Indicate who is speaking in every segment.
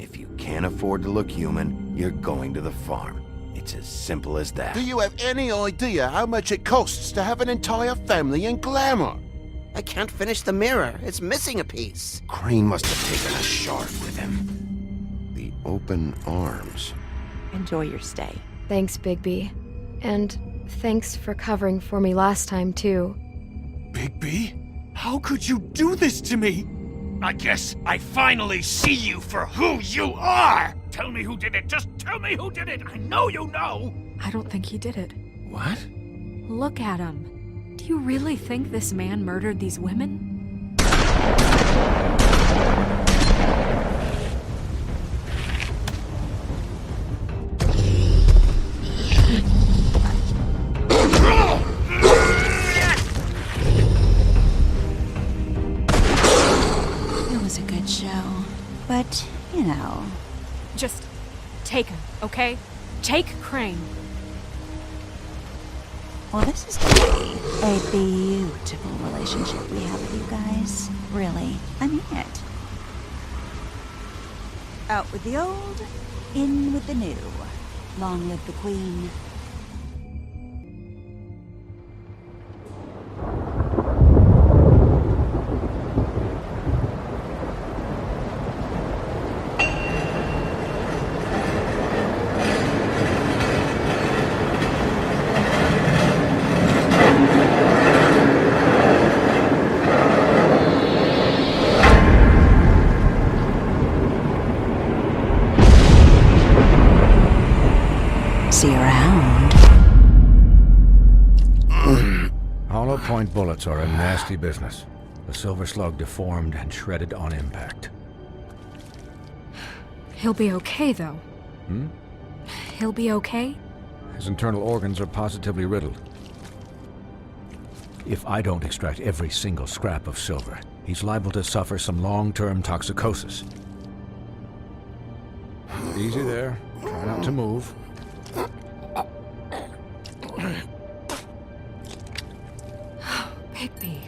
Speaker 1: If you can't afford to look human, you're going to the farm. It's as simple as that.
Speaker 2: Do you have any idea how much it costs to have an entire family in glamour?
Speaker 3: I can't finish the mirror. It's missing a piece.
Speaker 1: Crane must have taken a shard with him. The open arms.
Speaker 4: Enjoy your stay.
Speaker 5: Thanks, Bigby. And thanks for covering for me last time, too.
Speaker 6: Bigby? How could you do this to me? I guess I finally see you for who you are! Tell me who did it! Just tell me who did it! I know you know!
Speaker 7: I don't think he did it.
Speaker 1: What?
Speaker 7: Look at him. Do you really think this man murdered these women?
Speaker 4: It was a good show, but, you know...
Speaker 7: Just take him, okay? Take Crane.
Speaker 4: Well, this is going to be a beautiful relationship we have with you guys. Really, I mean it. Out with the old, in with the new. Long live the Queen. See you around.
Speaker 8: Hollow point bullets are a nasty business. The silver slug deformed and shredded on impact.
Speaker 7: He'll be okay, though. He'll be okay?
Speaker 8: His internal organs are positively riddled. If I don't extract every single scrap of silver, he's liable to suffer some long-term toxicosis. Easy there. Try not to move.
Speaker 7: Bigby.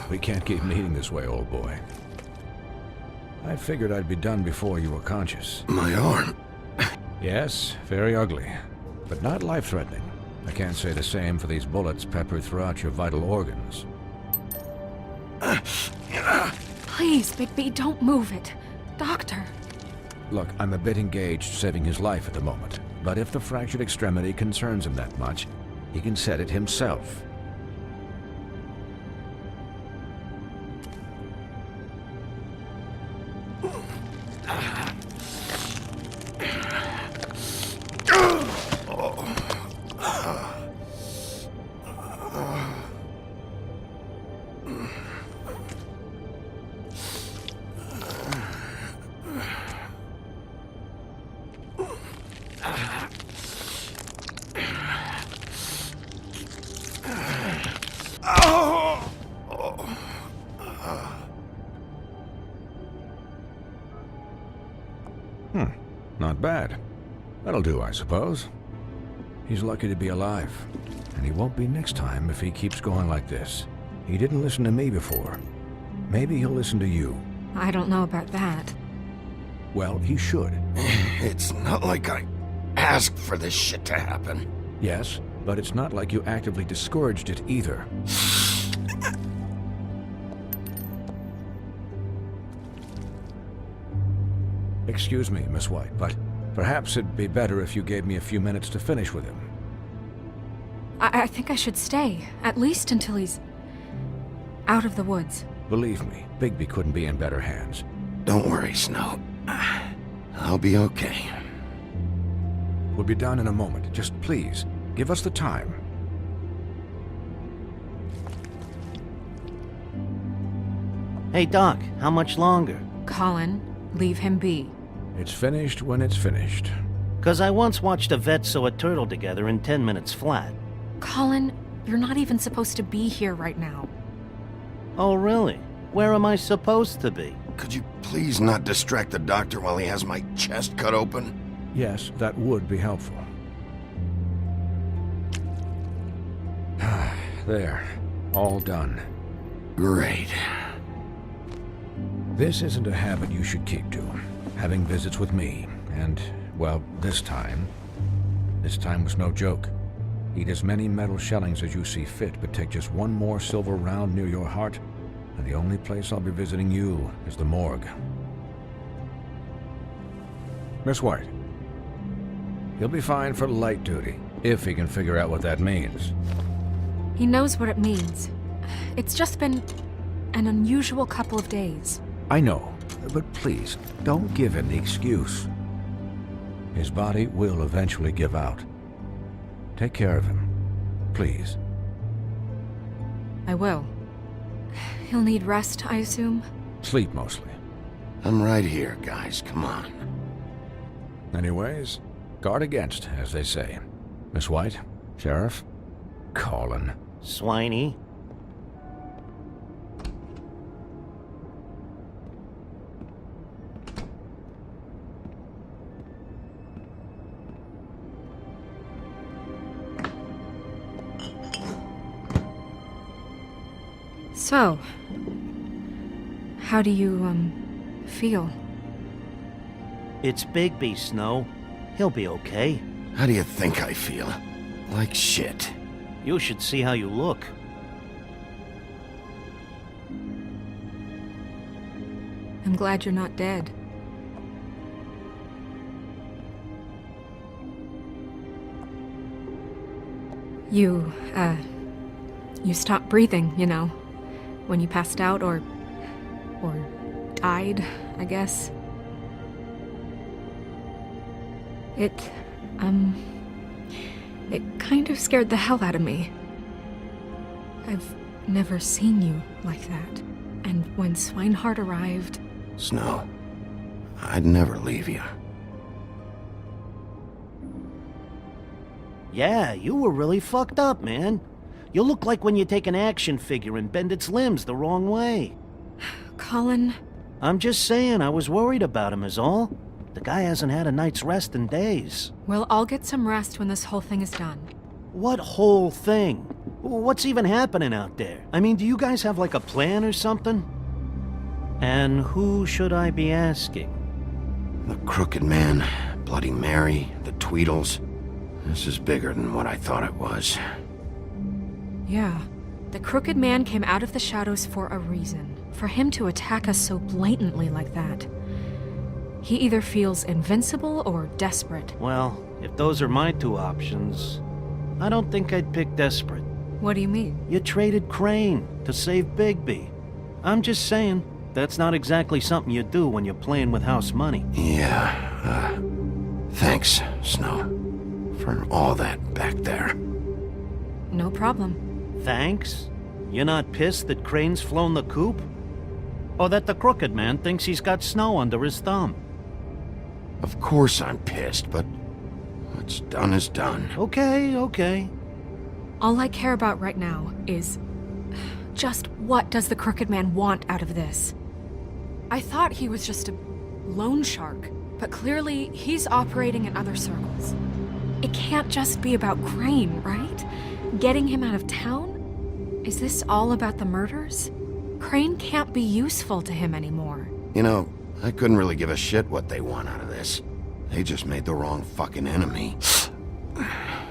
Speaker 8: We can't keep meeting this way, old boy. I figured I'd be done before you were conscious.
Speaker 1: My arm.
Speaker 8: Yes, very ugly, but not life-threatening. I can't say the same for these bullets peppered throughout your vital organs.
Speaker 7: Please, Bigby, don't move it. Doctor.
Speaker 8: Look, I'm a bit engaged saving his life at the moment, but if the fractured extremity concerns him that much, he can set it himself. Not bad. That'll do, I suppose. He's lucky to be alive. And he won't be next time if he keeps going like this. He didn't listen to me before. Maybe he'll listen to you.
Speaker 7: I don't know about that.
Speaker 8: Well, he should.
Speaker 1: It's not like I asked for this shit to happen.
Speaker 8: Yes, but it's not like you actively discouraged it either. Excuse me, Miss White, but perhaps it'd be better if you gave me a few minutes to finish with him.
Speaker 7: I think I should stay, at least until he's out of the woods.
Speaker 8: Believe me, Bigby couldn't be in better hands.
Speaker 1: Don't worry, Snow. I'll be okay.
Speaker 8: We'll be done in a moment. Just please, give us the time.
Speaker 3: Hey, Doc, how much longer?
Speaker 7: Colin, leave him be.
Speaker 8: It's finished when it's finished.
Speaker 3: 'Cause I once watched a vet sew a turtle together in 10 minutes flat.
Speaker 7: Colin, you're not even supposed to be here right now.
Speaker 3: Oh, really? Where am I supposed to be?
Speaker 1: Could you please not distract the doctor while he has my chest cut open?
Speaker 8: Yes, that would be helpful. There. All done.
Speaker 1: Great.
Speaker 8: This isn't a habit you should keep to. Having visits with me, and, well, this time was no joke. Eat as many metal shellings as you see fit, but take just one more silver round near your heart, and the only place I'll be visiting you is the morgue. Miss White, he'll be fine for light duty, if he can figure out what that means.
Speaker 7: He knows what it means. It's just been an unusual couple of days.
Speaker 8: I know, but please, don't give him the excuse. His body will eventually give out. Take care of him, please.
Speaker 7: I will. He'll need rest, I assume?
Speaker 8: Sleep, mostly.
Speaker 1: I'm right here, guys. Come on.
Speaker 8: Anyways, guard against, as they say. Miss White, Sheriff, Colin.
Speaker 3: Swiney.
Speaker 7: So, how do you, feel?
Speaker 3: It's Bigby, Snow. He'll be okay.
Speaker 1: How do you think I feel? Like shit.
Speaker 3: You should see how you look.
Speaker 7: I'm glad you're not dead. You stopped breathing, you know, when you passed out or died, I guess. It kind of scared the hell out of me. I've never seen you like that. And when Swinehart arrived...
Speaker 1: Snow, I'd never leave you.
Speaker 3: Yeah, you were really fucked up, man. You look like when you take an action figure and bend its limbs the wrong way.
Speaker 7: Colin...
Speaker 3: I'm just saying, I was worried about him is all. The guy hasn't had a night's rest in days.
Speaker 7: We'll all get some rest when this whole thing is done.
Speaker 3: What whole thing? What's even happening out there? I mean, do you guys have like a plan or something? And who should I be asking?
Speaker 1: The Crooked Man, Bloody Mary, the Tweedles. This is bigger than what I thought it was.
Speaker 7: Yeah. The Crooked Man came out of the shadows for a reason. For him to attack us so blatantly like that. He either feels invincible or desperate.
Speaker 3: Well, if those are my two options, I don't think I'd pick desperate.
Speaker 7: What do you mean?
Speaker 3: You traded Crane to save Bigby. I'm just saying, that's not exactly something you do when you're playing with house money.
Speaker 1: Yeah, thanks, Snow, for all that back there.
Speaker 7: No problem.
Speaker 3: Thanks? You're not pissed that Crane's flown the coop? Or that the Crooked Man thinks he's got Snow under his thumb?
Speaker 1: Of course I'm pissed, but what's done is done.
Speaker 3: Okay.
Speaker 7: All I care about right now is... just what does the Crooked Man want out of this? I thought he was just a loan shark, but clearly he's operating in other circles. It can't just be about Crane, right? Getting him out of town? Is this all about the murders? Crane can't be useful to him anymore.
Speaker 1: You know, I couldn't really give a shit what they want out of this. They just made the wrong fucking enemy.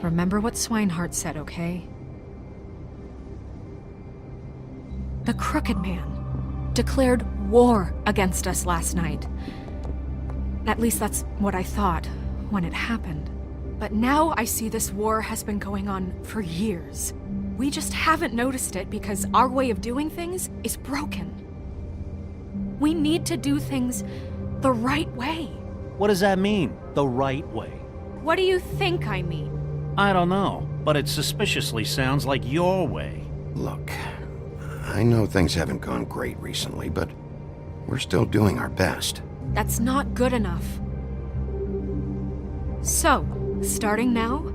Speaker 7: Remember what Swinehart said, okay? The Crooked Man declared war against us last night. At least that's what I thought when it happened. But now I see this war has been going on for years. We just haven't noticed it because our way of doing things is broken. We need to do things the right way.
Speaker 3: What does that mean, the right way?
Speaker 7: What do you think I mean?
Speaker 3: I don't know, but it suspiciously sounds like your way.
Speaker 1: Look, I know things haven't gone great recently, but we're still doing our best.
Speaker 7: That's not good enough. So, starting now,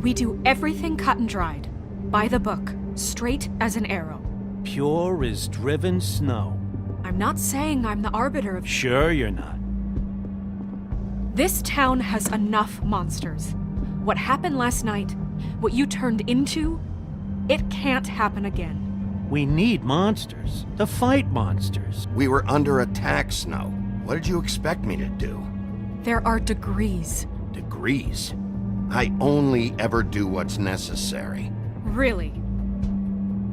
Speaker 7: we do everything cut and dried. By the book, straight as an arrow.
Speaker 3: Pure as driven snow.
Speaker 7: I'm not saying I'm the arbiter of...
Speaker 3: Sure you're not.
Speaker 7: This town has enough monsters. What happened last night, what you turned into, it can't happen again.
Speaker 3: We need monsters. To fight monsters.
Speaker 1: We were under attack, Snow. What did you expect me to do?
Speaker 7: There are degrees.
Speaker 1: Degrees? I only ever do what's necessary.
Speaker 7: Really?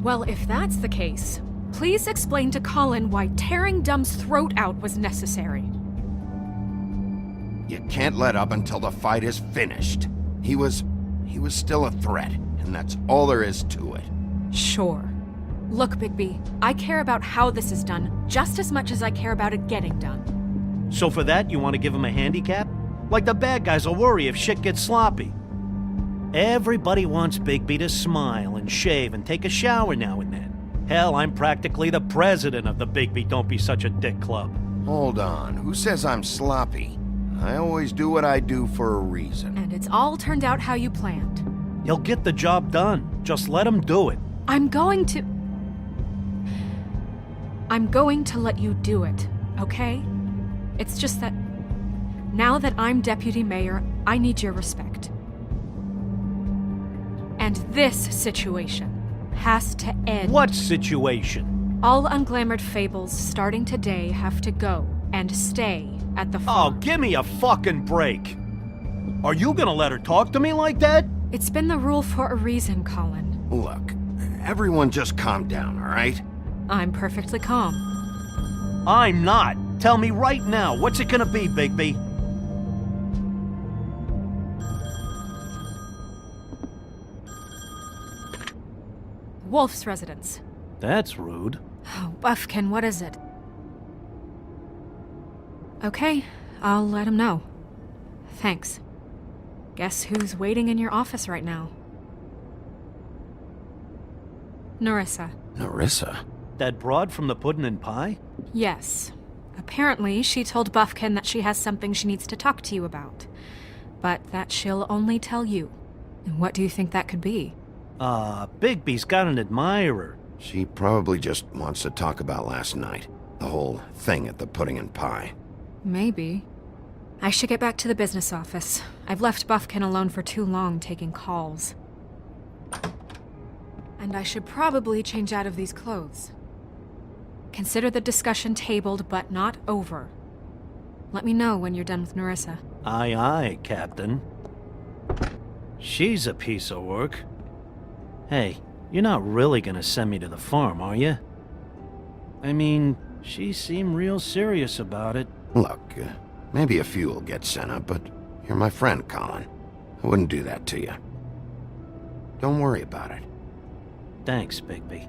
Speaker 7: Well, if that's the case, please explain to Colin why tearing Dumb's throat out was necessary.
Speaker 1: You can't let up until the fight is finished. He was still a threat, and that's all there is to it.
Speaker 7: Sure. Look, Bigby, I care about how this is done just as much as I care about it getting done.
Speaker 3: So for that, you want to give him a handicap? Like the bad guys will worry if shit gets sloppy. Everybody wants Bigby to smile and shave and take a shower now and then. Hell, I'm practically the president of the Bigby Don't Be Such a Dick Club.
Speaker 1: Hold on, who says I'm sloppy? I always do what I do for a reason.
Speaker 7: And it's all turned out how you planned.
Speaker 3: He'll get the job done. Just let him do it.
Speaker 7: I'm going to let you do it, okay? It's just that now that I'm deputy mayor, I need your respect. And this situation has to end.
Speaker 3: What situation?
Speaker 7: All unglamored fables starting today have to go and stay at the
Speaker 3: Oh,
Speaker 7: farm.
Speaker 3: give me a fucking break. Are you gonna let her talk to me like that?
Speaker 7: It's been the rule for a reason, Colin.
Speaker 1: Look, everyone just calm down, all right?
Speaker 7: I'm perfectly calm.
Speaker 3: I'm not. Tell me right now, what's it gonna be, Bigby?
Speaker 7: Wolf's residence.
Speaker 3: That's rude.
Speaker 7: Oh, Buffkin, what is it? Okay, I'll let him know. Thanks. Guess who's waiting in your office right now? Nerissa.
Speaker 1: Nerissa?
Speaker 3: That broad from the Puddin' and Pie?
Speaker 7: Yes. Apparently, she told Buffkin that she has something she needs to talk to you about. But that she'll only tell you. And what do you think that could be?
Speaker 3: Bigby's got an admirer.
Speaker 1: She probably just wants to talk about last night. The whole thing at the Pudding and Pie.
Speaker 7: Maybe. I should get back to the business office. I've left Buffkin alone for too long taking calls. And I should probably change out of these clothes. Consider the discussion tabled, but not over. Let me know when you're done with Nerissa.
Speaker 3: Aye, aye, Captain. She's a piece of work. Hey, you're not really gonna send me to the farm, are you? I mean, she seemed real serious about it.
Speaker 1: Look, maybe a few will get sent up, but you're my friend, Colin. I wouldn't do that to you. Don't worry about it.
Speaker 3: Thanks, Bigby.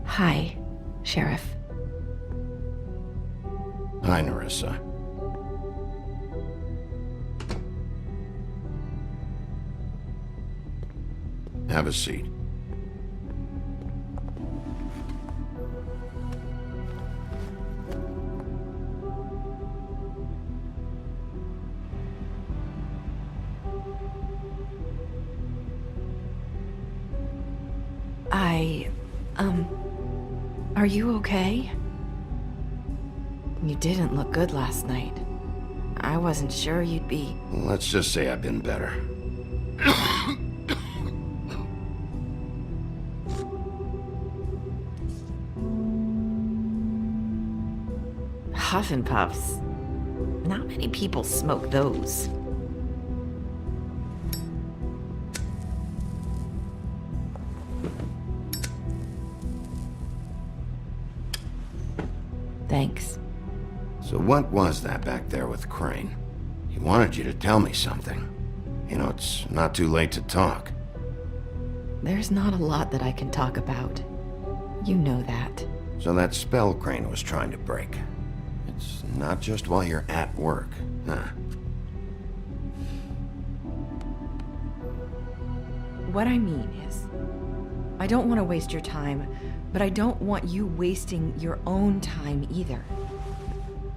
Speaker 5: Hi, Sheriff.
Speaker 1: Hi, Nerissa. Have a seat.
Speaker 5: Are you okay? You didn't look good last night. I wasn't sure you'd be...
Speaker 1: Let's just say I've been better.
Speaker 5: Puffin' Puffs. Not many people smoke those. Thanks.
Speaker 1: So what was that back there with Crane? He wanted you to tell me something. You know, it's not too late to talk.
Speaker 5: There's not a lot that I can talk about. You know that.
Speaker 1: So that spell Crane was trying to break. It's not just while you're at work, huh?
Speaker 5: What I mean is, I don't want to waste your time, but I don't want you wasting your own time either.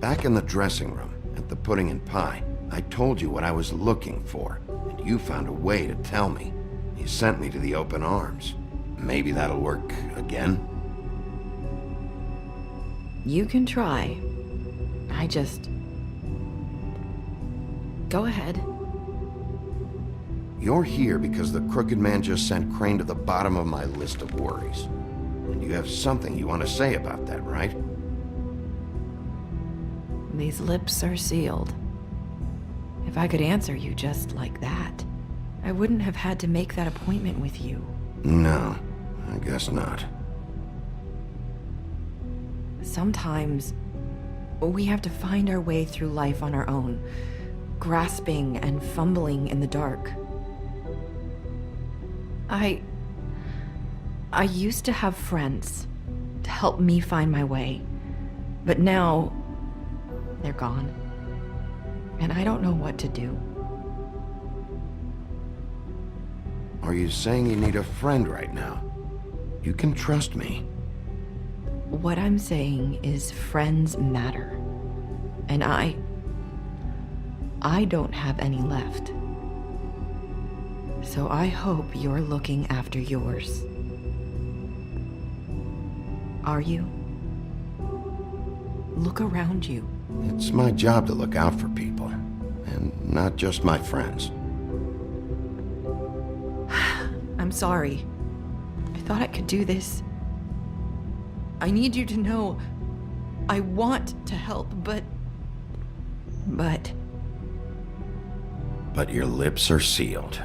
Speaker 1: Back in the dressing room, at the pudding and pie, I told you what I was looking for, and you found a way to tell me. You sent me to the open arms. Maybe that'll work again?
Speaker 5: You can try. I just... Go ahead.
Speaker 1: You're here because the crooked man just sent Crane to the bottom of my list of worries. And you have something you want to say about that, right?
Speaker 5: These lips are sealed. If I could answer you just like that, I wouldn't have had to make that appointment with you.
Speaker 1: No, I guess not.
Speaker 5: Sometimes, we have to find our way through life on our own, grasping and fumbling in the dark. I used to have friends to help me find my way, but now they're gone, and I don't know what to do.
Speaker 1: Are you saying you need a friend right now? You can trust me.
Speaker 5: What I'm saying is friends matter, and I don't have any left. So I hope you're looking after yours. Are you? Look around you.
Speaker 1: It's my job to look out for people, and not just my friends.
Speaker 5: I'm sorry. I thought I could do this. I need you to know I want to help, but...
Speaker 1: But your lips are sealed.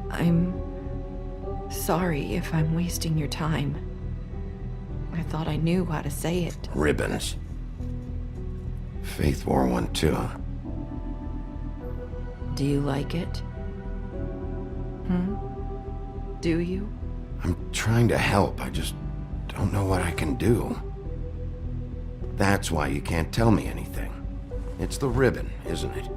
Speaker 5: I'm sorry if I'm wasting your time. I thought I knew how to say it.
Speaker 1: Ribbons. Faith wore one too.
Speaker 5: Do you like it? Do you?
Speaker 1: I'm trying to help, I just don't know what I can do. That's why you can't tell me anything. It's the ribbon, isn't it?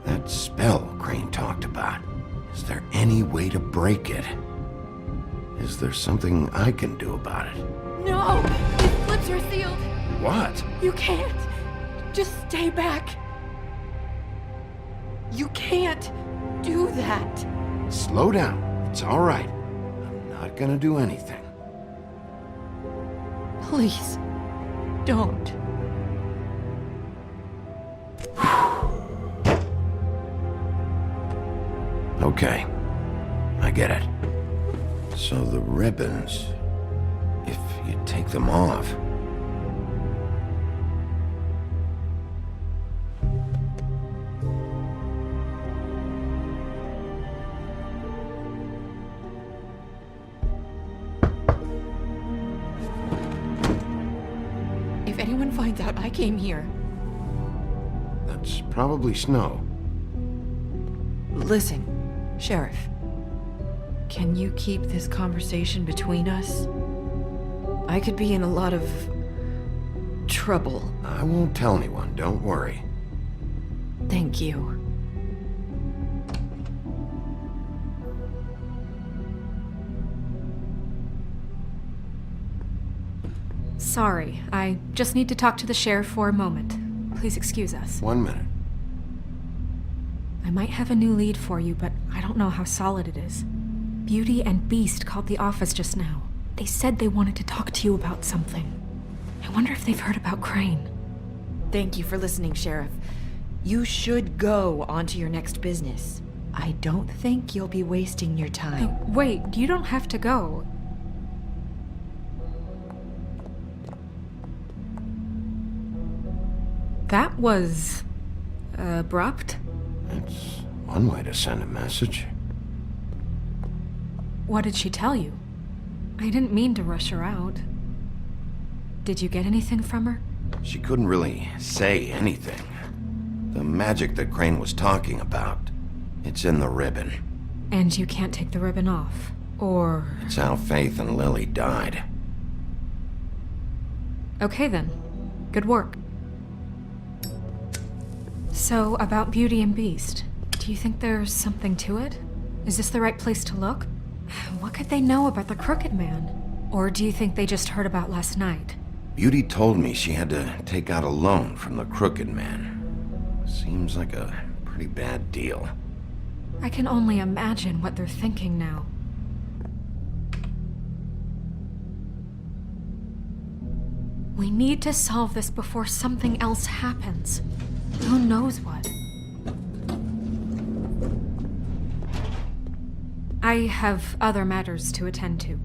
Speaker 1: That spell Crane talked about. Is there any way to break it? Is there something I can do about it?
Speaker 7: No! His lips are sealed!
Speaker 1: What?
Speaker 7: You can't! Just stay back! You can't do that!
Speaker 1: Slow down. It's all right. I'm not gonna do anything.
Speaker 7: Please, don't.
Speaker 1: Okay. I get it. So the ribbons, if you take them off...
Speaker 5: If anyone finds out I came here...
Speaker 1: That's probably Snow.
Speaker 5: Listen, Sheriff. Can you keep this conversation between us? I could be in a lot of... trouble.
Speaker 1: I won't tell anyone, don't worry.
Speaker 5: Thank you.
Speaker 7: Sorry, I just need to talk to the sheriff for a moment. Please excuse us.
Speaker 1: 1 minute.
Speaker 7: I might have a new lead for you, but I don't know how solid it is. Beauty and Beast called the office just now. They said they wanted to talk to you about something. I wonder if they've heard about Crane.
Speaker 5: Thank you for listening, Sheriff. You should go on to your next business. I don't think you'll be wasting your time.
Speaker 7: Wait, you don't have to go. That was... abrupt?
Speaker 1: That's one way to send a message.
Speaker 7: What did she tell you? I didn't mean to rush her out. Did you get anything from her?
Speaker 1: She couldn't really say anything. The magic that Crane was talking about, it's in the ribbon.
Speaker 7: And you can't take the ribbon off? Or...
Speaker 1: It's how Faith and Lily died.
Speaker 7: Okay then. Good work. So, about Beauty and Beast, do you think there's something to it? Is this the right place to look? What could they know about the Crooked Man? Or do you think they just heard about last night?
Speaker 1: Beauty told me she had to take out a loan from the Crooked Man. Seems like a pretty bad deal.
Speaker 7: I can only imagine what they're thinking now. We need to solve this before something else happens. Who knows what? I have other matters to attend to.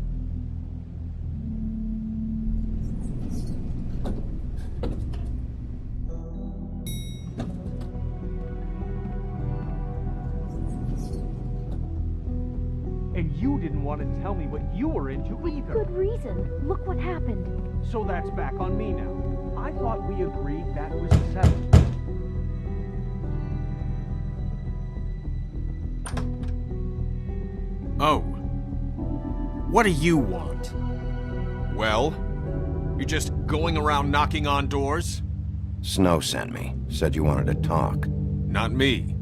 Speaker 9: And you didn't want to tell me what you were into either.
Speaker 10: Good reason. Look what happened.
Speaker 9: So that's back on me now. I thought we agreed that was settled.
Speaker 6: Oh. What do you want? Well? You're just going around knocking on doors?
Speaker 1: Snow sent me. Said you wanted to talk.
Speaker 6: Not me.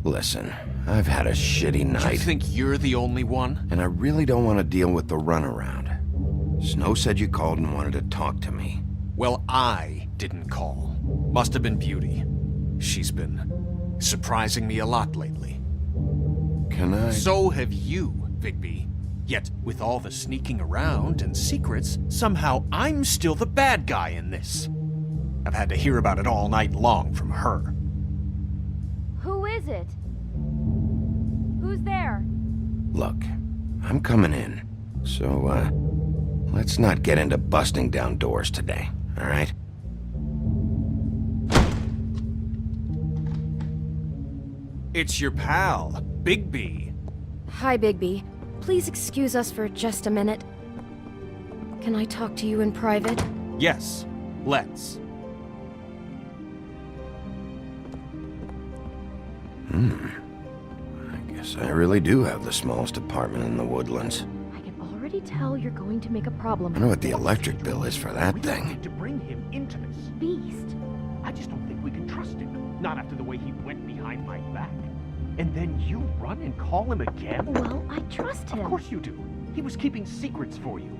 Speaker 1: Listen, I've had a shitty
Speaker 6: Do you
Speaker 1: night.
Speaker 6: think you're the only one?
Speaker 1: And I really don't want to deal with the runaround. Snow said you called and wanted to talk to me.
Speaker 6: Well, I didn't call. Must have been Beauty. She's been surprising me a lot lately.
Speaker 1: Can I...
Speaker 6: So have you, Bigby. Yet, with all the sneaking around and secrets, somehow I'm still the bad guy in this. I've had to hear about it all night long from her.
Speaker 10: Who is it? Who's there?
Speaker 1: Look, I'm coming in. So, let's not get into busting down doors today, all right?
Speaker 6: It's your pal, Bigby.
Speaker 10: Hi, Bigby. Please excuse us for just a minute. Can I talk to you in private?
Speaker 6: Yes, let's.
Speaker 1: I guess I really do have the smallest apartment in the Woodlands.
Speaker 10: I can already tell you're going to make a problem.
Speaker 1: I know what the electric bill is for that
Speaker 9: We don't
Speaker 1: thing.
Speaker 9: need to bring him into this.
Speaker 10: Beast.
Speaker 9: I just don't think we can trust him. Not after the way he went behind my back. And then you run and call him again?
Speaker 10: Well, I trust him.
Speaker 9: Of course you do. He was keeping secrets for you.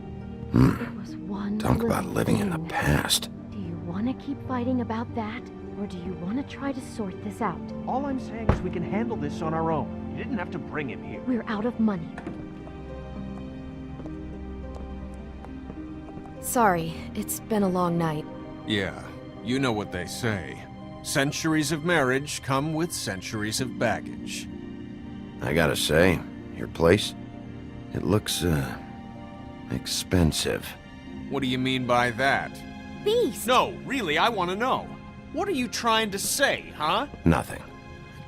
Speaker 10: It was one
Speaker 1: Talk about
Speaker 10: little
Speaker 1: living in the
Speaker 10: thing.
Speaker 1: past.
Speaker 10: Do you want to keep fighting about that? Or do you want to try to sort this out?
Speaker 9: All I'm saying is we can handle this on our own. You didn't have to bring him here.
Speaker 10: We're out of money. Sorry, it's been a long night.
Speaker 6: Yeah, you know what they say. Centuries of marriage come with centuries of baggage.
Speaker 1: I gotta say, your place, it looks, expensive.
Speaker 6: What do you mean by that?
Speaker 10: Beast!
Speaker 6: No, really, I want to know. What are you trying to say, huh?
Speaker 1: Nothing.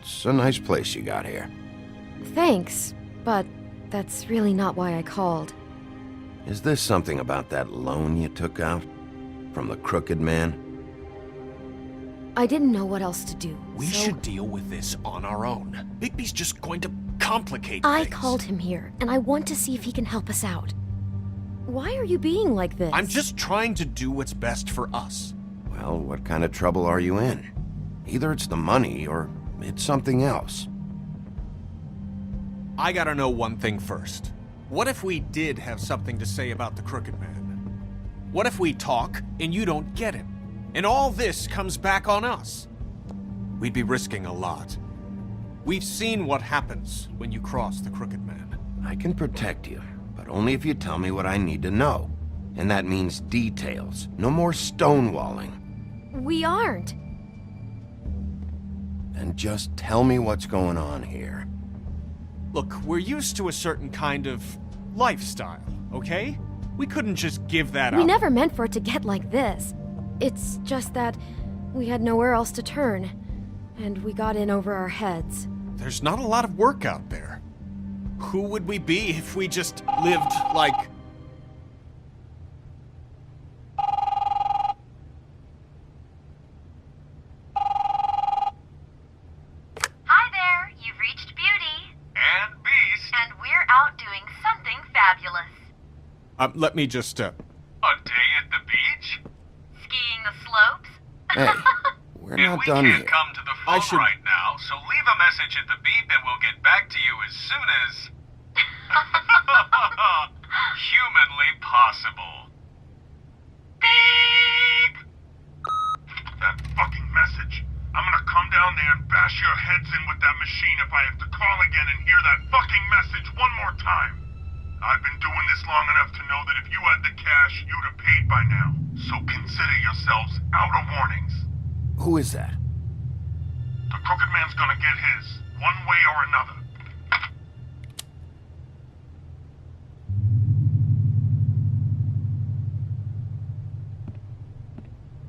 Speaker 1: It's a nice place you got here.
Speaker 10: Thanks, but that's really not why I called.
Speaker 1: Is this something about that loan you took out? From the Crooked Man?
Speaker 10: I didn't know what else to do.
Speaker 6: We
Speaker 10: so
Speaker 6: should deal with this on our own. Bigby's just going to complicate
Speaker 10: I
Speaker 6: things.
Speaker 10: called him here, and I want to see if he can help us out. Why are you being like this?
Speaker 6: I'm just trying to do what's best for us.
Speaker 1: Well, what kind of trouble are you in? Either it's the money, or it's something else.
Speaker 6: I gotta know one thing first. What if we did have something to say about the Crooked Man? What if we talk, and you don't get him? And all this comes back on us? we'd be risking a lot. We've seen what happens when you cross the Crooked Man.
Speaker 1: I can protect you, but only if you tell me what I need to know. And that means details. No more stonewalling.
Speaker 10: We aren't.
Speaker 1: And just tell me what's going on here.
Speaker 6: Look, we're used to a certain kind of lifestyle, okay? We couldn't just give that up.
Speaker 10: We never meant for it to get like this. It's just that we had nowhere else to turn, and we got in over our heads.
Speaker 6: There's not a lot of work out there. Who would we be if we just lived like...
Speaker 11: Hi there, you've reached Beauty.
Speaker 6: And Beast.
Speaker 11: And we're out doing something fabulous.
Speaker 6: Let me just, A day at the beach?
Speaker 11: Skiing the slopes?
Speaker 1: Hey, we're not done yet.
Speaker 6: come to the phone right now, so leave a message at the beep and we'll get back to you as soon as... humanly possible. Beep!
Speaker 12: That fucking message. I'm gonna come down there and bash your heads in with that machine if I have to call again and hear that fucking message one more time. I've been doing this long enough to know that if you had the cash, you'd have paid by now. So consider yourselves out of warnings.
Speaker 1: Who is that?
Speaker 12: The Crooked Man's gonna get his, one way or another.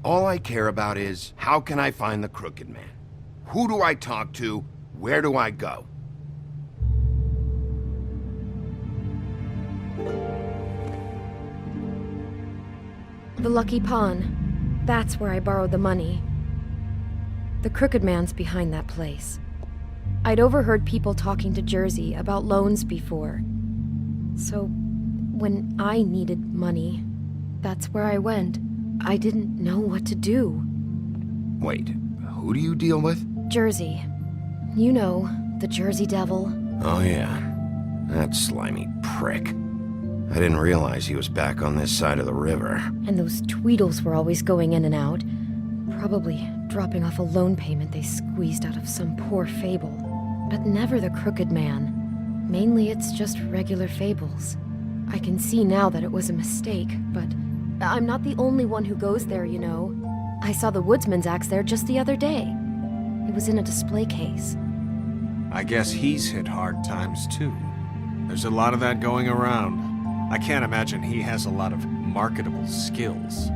Speaker 1: All I care about is, how can I find the Crooked Man? Who do I talk to? Where do I go?
Speaker 10: The Lucky Pawn. That's where I borrowed the money. The Crooked Man's behind that place. I'd overheard people talking to Jersey about loans before. So, when I needed money, that's where I went. I didn't know what to do.
Speaker 1: Wait, who do you deal with?
Speaker 10: Jersey. You know, the Jersey Devil.
Speaker 1: Oh yeah, that slimy prick. I didn't realize he was back on this side of the river.
Speaker 10: And those Tweedles were always going in and out. Probably dropping off a loan payment they squeezed out of some poor Fable. But never the Crooked Man. Mainly it's just regular Fables. I can see now that it was a mistake, but I'm not the only one who goes there, you know. I saw the Woodsman's axe there just the other day. It was in a display case.
Speaker 6: I guess he's hit hard times too. There's a lot of that going around. I can't imagine he has a lot of marketable skills.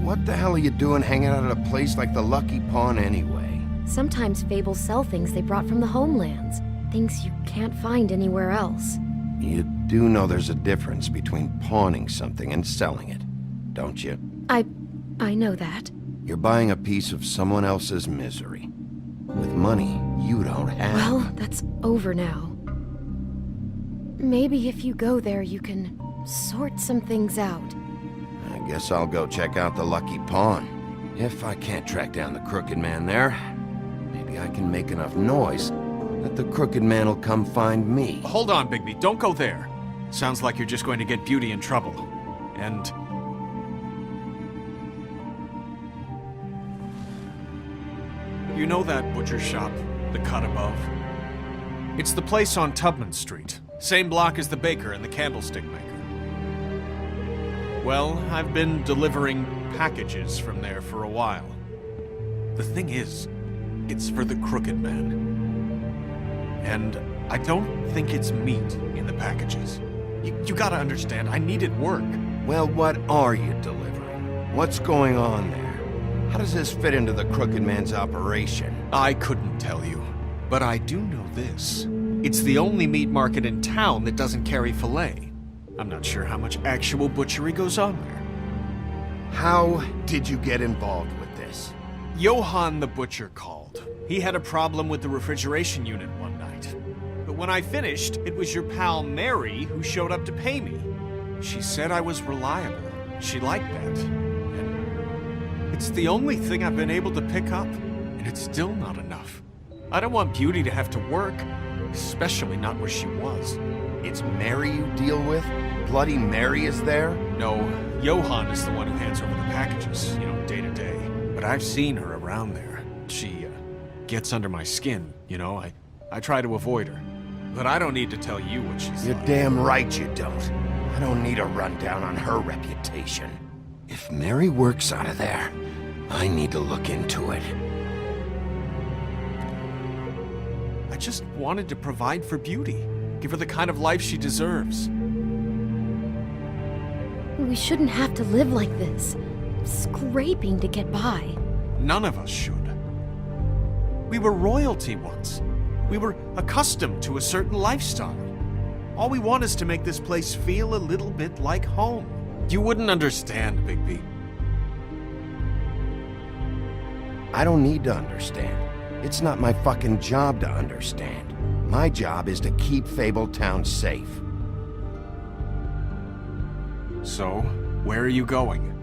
Speaker 1: What the hell are you doing hanging out at a place like the Lucky Pawn anyway?
Speaker 10: Sometimes Fables sell things they brought from the homelands. Things you can't find anywhere else.
Speaker 1: You do know there's a difference between pawning something and selling it, don't you?
Speaker 10: I know that.
Speaker 1: You're buying a piece of someone else's misery. With money you don't have.
Speaker 10: Well, that's over now. Maybe if you go there, you can sort some things out.
Speaker 1: I guess I'll go check out the Lucky Pawn. If I can't track down the Crooked Man there, maybe I can make enough noise that the Crooked Man will come find me.
Speaker 6: Hold on, Bigby. Don't go there. Sounds like you're just going to get Beauty in trouble. And... you know that butcher shop, the cut above? It's the place on Tubman Street. Same block as the baker and the candlestick maker. Well, I've been delivering packages from there for a while. The thing is, it's for the Crooked Man. And I don't think it's meat in the packages. You gotta understand, I needed work.
Speaker 1: Well, what are you delivering? What's going on there? How does this fit into the Crooked Man's operation?
Speaker 6: I couldn't tell you, but I do know this. It's the only meat market in town that doesn't carry filet. I'm not sure how much actual butchery goes on there.
Speaker 1: How did you get involved with this?
Speaker 6: Johann the butcher called. He had a problem with the refrigeration unit one night. But when I finished, it was your pal Mary who showed up to pay me. She said I was reliable. She liked that. And it's the only thing I've been able to pick up, and it's still not enough. I don't want Beauty to have to work, especially not where she was.
Speaker 1: It's Mary you deal with? Bloody Mary is there?
Speaker 6: No, Johann is the one who hands over the packages, day to day. But I've seen her around there. She gets under my skin, you know? I try to avoid her. But I don't need to tell you what she's
Speaker 1: You're
Speaker 6: like.
Speaker 1: damn right you don't. I don't need a rundown on her reputation. If Mary works out of there, I need to look into it.
Speaker 6: I just wanted to provide for Beauty. Give her the kind of life she deserves.
Speaker 10: We shouldn't have to live like this, scraping to get by.
Speaker 6: None of us should. We were royalty once. We were accustomed to a certain lifestyle. All we want is to make this place feel a little bit like home. You wouldn't understand, Bigby.
Speaker 1: I don't need to understand. It's not my fucking job to understand. My job is to keep Fabletown safe.
Speaker 6: So, where are you going?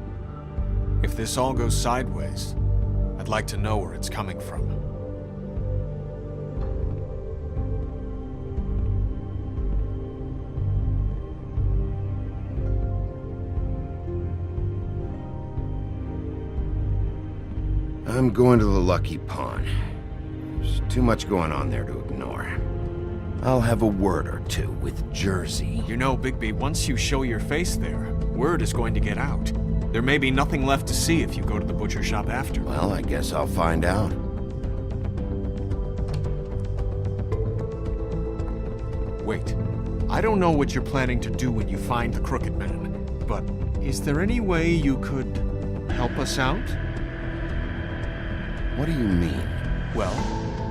Speaker 6: If this all goes sideways, I'd like to know where it's coming from.
Speaker 1: I'm going to the Lucky Pawn. There's too much going on there to ignore. I'll have a word or two with Jersey.
Speaker 6: You know, Bigby, once you show your face there, word is going to get out. There may be nothing left to see if you go to the butcher shop after.
Speaker 1: Well, I guess I'll find out.
Speaker 6: Wait, I don't know what you're planning to do when you find the Crooked Man, but is there any way you could help us out?
Speaker 1: What do you mean?
Speaker 6: Well,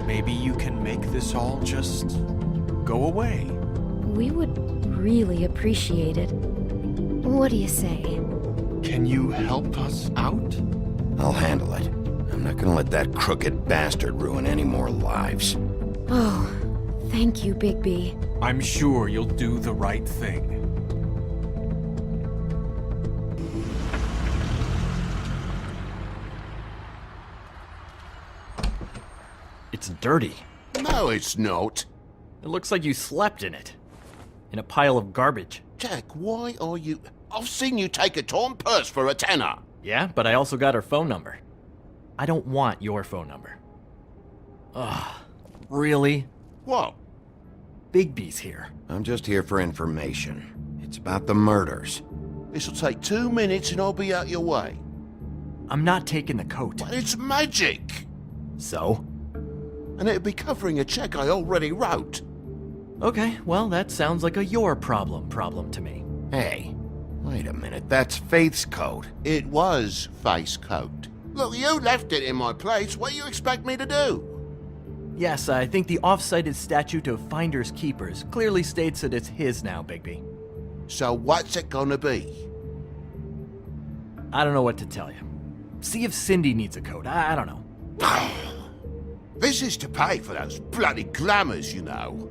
Speaker 6: maybe you can make this all just go away.
Speaker 10: We would really appreciate it. What do you say?
Speaker 6: Can you help us out?
Speaker 1: I'll handle it. I'm not gonna let that crooked bastard ruin any more lives.
Speaker 10: Oh, thank you, Bigby.
Speaker 6: I'm sure you'll do the right thing.
Speaker 13: It's dirty.
Speaker 2: No, it's not.
Speaker 13: It looks like you slept in it. In a pile of garbage.
Speaker 2: Jack, why are you... I've seen you take a torn purse for a tenner.
Speaker 13: Yeah, but I also got her phone number. I don't want your phone number. Ugh. Really?
Speaker 2: What?
Speaker 13: Bigby's here.
Speaker 1: I'm just here for information. It's about the murders.
Speaker 2: This'll take 2 minutes and I'll be out your way.
Speaker 13: I'm not taking the coat.
Speaker 2: But it's magic!
Speaker 13: So?
Speaker 2: And it'd be covering a check I already wrote.
Speaker 13: Okay, well, that sounds like a your problem to me.
Speaker 1: Hey, wait a minute. That's Faith's coat.
Speaker 2: It was face coat. Look, you left it in my place. What do you expect me to do?
Speaker 13: Yes, I think the off-cited statute of Finders Keepers clearly states that it's his now, Bigby.
Speaker 2: So what's it gonna be?
Speaker 13: I don't know what to tell you. See if Cindy needs a coat. I don't know.
Speaker 2: This is to pay for those bloody glamours, you know.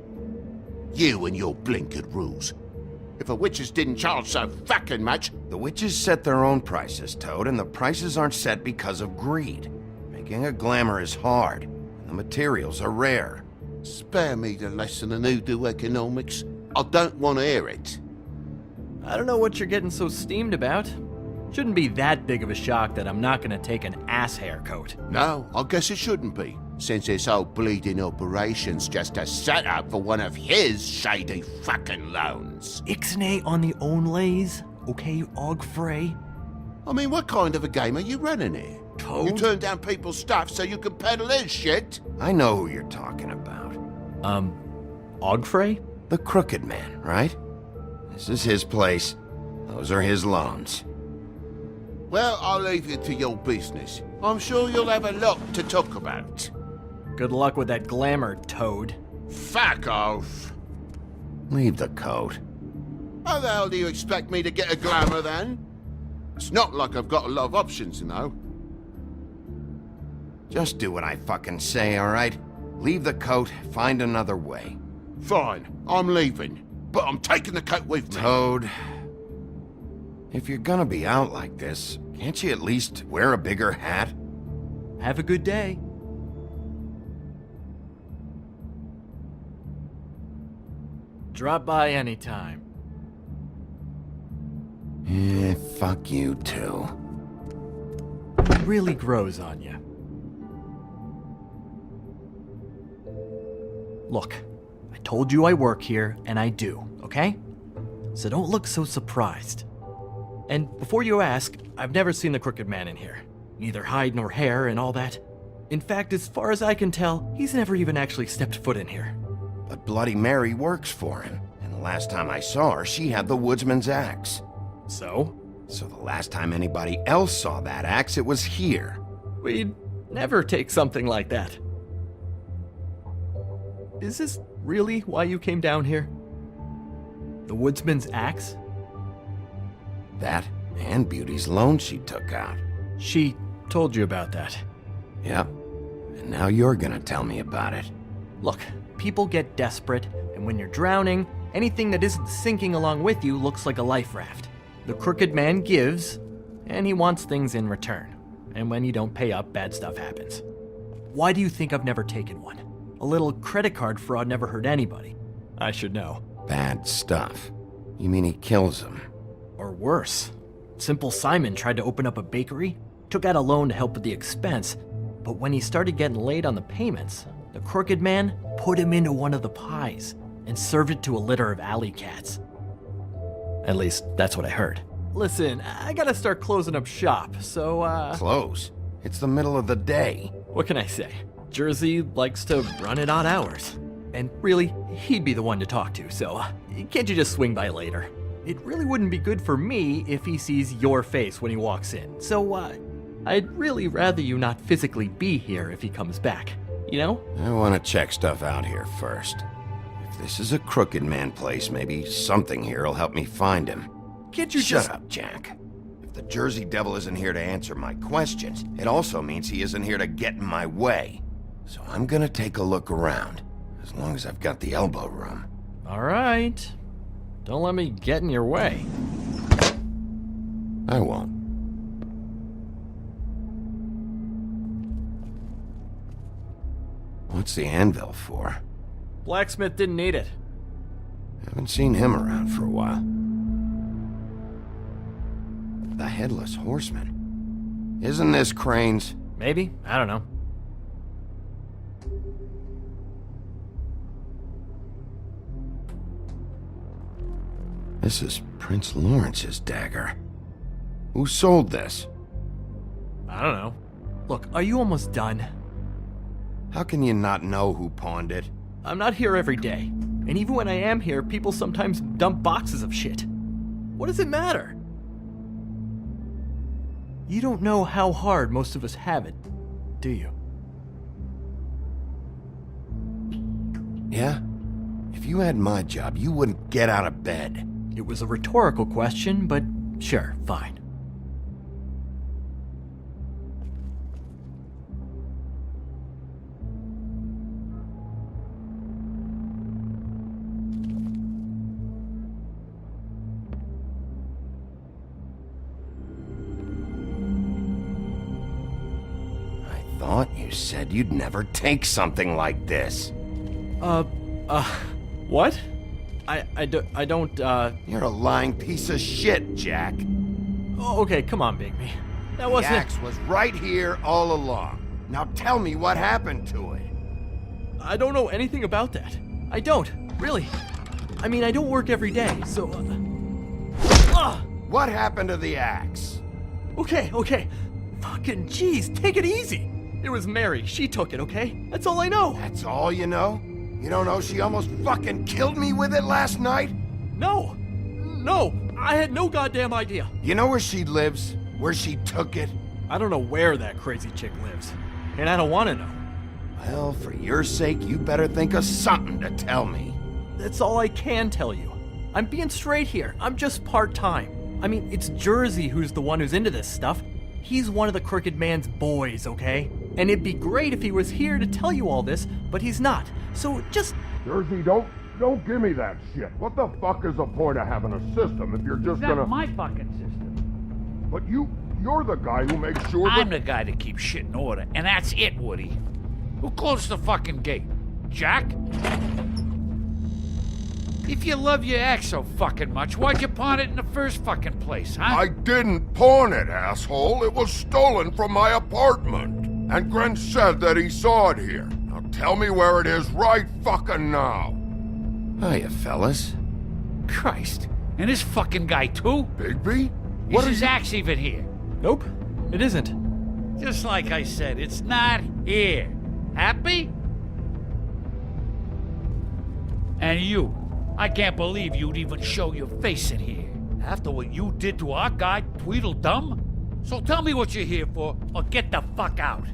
Speaker 2: You and your blinkered rules. If the witches didn't charge so fucking much...
Speaker 1: The witches set their own prices, Toad, and the prices aren't set because of greed. Making a glamour is hard, and the materials are rare.
Speaker 2: Spare me the lesson in hoodoo economics. I don't want to hear it.
Speaker 13: I don't know what you're getting so steamed about. Shouldn't be that big of a shock that I'm not gonna take an ass hair coat.
Speaker 2: No, I guess it shouldn't be. Since this whole bleeding operation's just a setup for one of his shady fucking loans.
Speaker 13: Ixnay on the onlays, okay, Og Frey?
Speaker 2: I mean, what kind of a game are you running here?
Speaker 13: Toad?
Speaker 2: You turn down people's stuff so you can peddle his shit?
Speaker 1: I know who you're talking about.
Speaker 13: Og Frey?
Speaker 1: The Crooked Man, right? This is his place. Those are his loans.
Speaker 2: Well, I'll leave you to your business. I'm sure you'll have a lot to talk about.
Speaker 13: Good luck with that glamour, Toad.
Speaker 2: Fuck off!
Speaker 1: Leave the coat.
Speaker 2: How the hell do you expect me to get a glamour then? It's not like I've got a lot of options, you know.
Speaker 1: Just do what I fucking say, alright? Leave the coat, find another way.
Speaker 2: Fine, I'm leaving. But I'm taking the coat with me.
Speaker 1: Toad, if you're gonna be out like this, can't you at least wear a bigger hat?
Speaker 13: Have a good day. Drop by anytime.
Speaker 1: Fuck you too.
Speaker 13: It really grows on you. Look, I told you I work here, and I do, okay? So don't look so surprised. And before you ask, I've never seen the Crooked Man in here. Neither hide nor hair and all that. In fact, as far as I can tell, he's never even actually stepped foot in here.
Speaker 1: But Bloody Mary works for him, and the last time I saw her, she had the woodsman's axe.
Speaker 13: So?
Speaker 1: So the last time anybody else saw that axe, it was here.
Speaker 13: We'd never take something like that. Is this really why you came down here? The woodsman's axe?
Speaker 1: That and Beauty's loan she took out.
Speaker 13: She told you about that.
Speaker 1: Yep. And now you're gonna tell me about it.
Speaker 13: Look, people get desperate, and when you're drowning, anything that isn't sinking along with you looks like a life raft. The Crooked Man gives, and he wants things in return. And when you don't pay up, bad stuff happens. Why do you think I've never taken one? A little credit card fraud never hurt anybody. I should know.
Speaker 1: Bad stuff. You mean he kills them?
Speaker 13: Or worse. Simple Simon tried to open up a bakery, took out a loan to help with the expense, but when he started getting late on the payments, the Crooked Man put him into one of the pies and served it to a litter of alley cats. At least, that's what I heard. Listen, I gotta start closing up shop, so,
Speaker 1: Close? It's the middle of the day.
Speaker 13: What can I say? Jersey likes to run it on hours. And really, he'd be the one to talk to, so can't you just swing by later? It really wouldn't be good for me if he sees your face when he walks in, so, I'd really rather you not physically be here if he comes back, you know?
Speaker 1: I want to check stuff out here first. If this is a Crooked Man place, maybe something here will help me find him.
Speaker 13: Can't you
Speaker 1: Shut up, Jack. If the Jersey Devil isn't here to answer my questions, it also means he isn't here to get in my way. So I'm gonna take a look around, as long as I've got the elbow room.
Speaker 13: All right. Don't let me get in your way.
Speaker 1: I won't. What's the anvil for?
Speaker 13: Blacksmith didn't need it.
Speaker 1: Haven't seen him around for a while. The Headless Horseman. Isn't this Crane's?
Speaker 13: Maybe? I don't know.
Speaker 1: This is Prince Lawrence's dagger. Who sold this?
Speaker 13: I don't know. Look, are you almost done?
Speaker 1: How can you not know who pawned it?
Speaker 13: I'm not here every day. And even when I am here, people sometimes dump boxes of shit. What does it matter? You don't know how hard most of us have it, do you?
Speaker 1: Yeah? If you had my job, you wouldn't get out of bed.
Speaker 13: It was a rhetorical question, but sure, fine.
Speaker 1: I thought you said you'd never take something like this.
Speaker 13: What? I don't,
Speaker 1: You're a lying piece of shit, Jack.
Speaker 13: Oh, okay, come on, Bigby. That wasn't...
Speaker 1: The axe was right here all along. Now tell me what happened to it.
Speaker 13: I don't know anything about that. I don't, really. I mean, I don't work every day, so...
Speaker 1: What happened to the axe?
Speaker 13: Okay. Fucking jeez, take it easy. It was Mary. She took it, okay? That's all I know.
Speaker 1: That's all you know? You don't know she almost fucking killed me with it last night?
Speaker 13: No, I had no goddamn idea.
Speaker 1: You know where she lives? Where she took it?
Speaker 13: I don't know where that crazy chick lives. And I don't want to know.
Speaker 1: Well, for your sake, you better think of something to tell me.
Speaker 13: That's all I can tell you. I'm being straight here. I'm just part-time. I mean, it's Jersey who's the one who's into this stuff. He's one of the Crooked Man's boys, okay? And it'd be great if he was here to tell you all this, but he's not. So just...
Speaker 12: Jersey, don't give me that shit. What the fuck is the point of having a system if you're just gonna...
Speaker 9: That's my fucking system.
Speaker 12: But you're the guy who makes sure
Speaker 9: I'm the guy that keeps shit in order, and that's it, Woody. Who closed the fucking gate? Jack? If you love your ex so fucking much, why'd you pawn it in the first fucking place, huh?
Speaker 12: I didn't pawn it, asshole. It was stolen from my apartment. And Gren said that he saw it here. Now
Speaker 14: Tell me where it is right fucking now.
Speaker 1: Hiya, fellas.
Speaker 9: Christ. And this fucking guy, too?
Speaker 14: Bigby?
Speaker 9: Is his axe even here?
Speaker 13: Nope, it isn't.
Speaker 9: Just like I said, it's not here. Happy? And you. I can't believe you'd even show your face in here. After what you did to our guy, Tweedledum? So tell me what you're here for, or get the fuck out.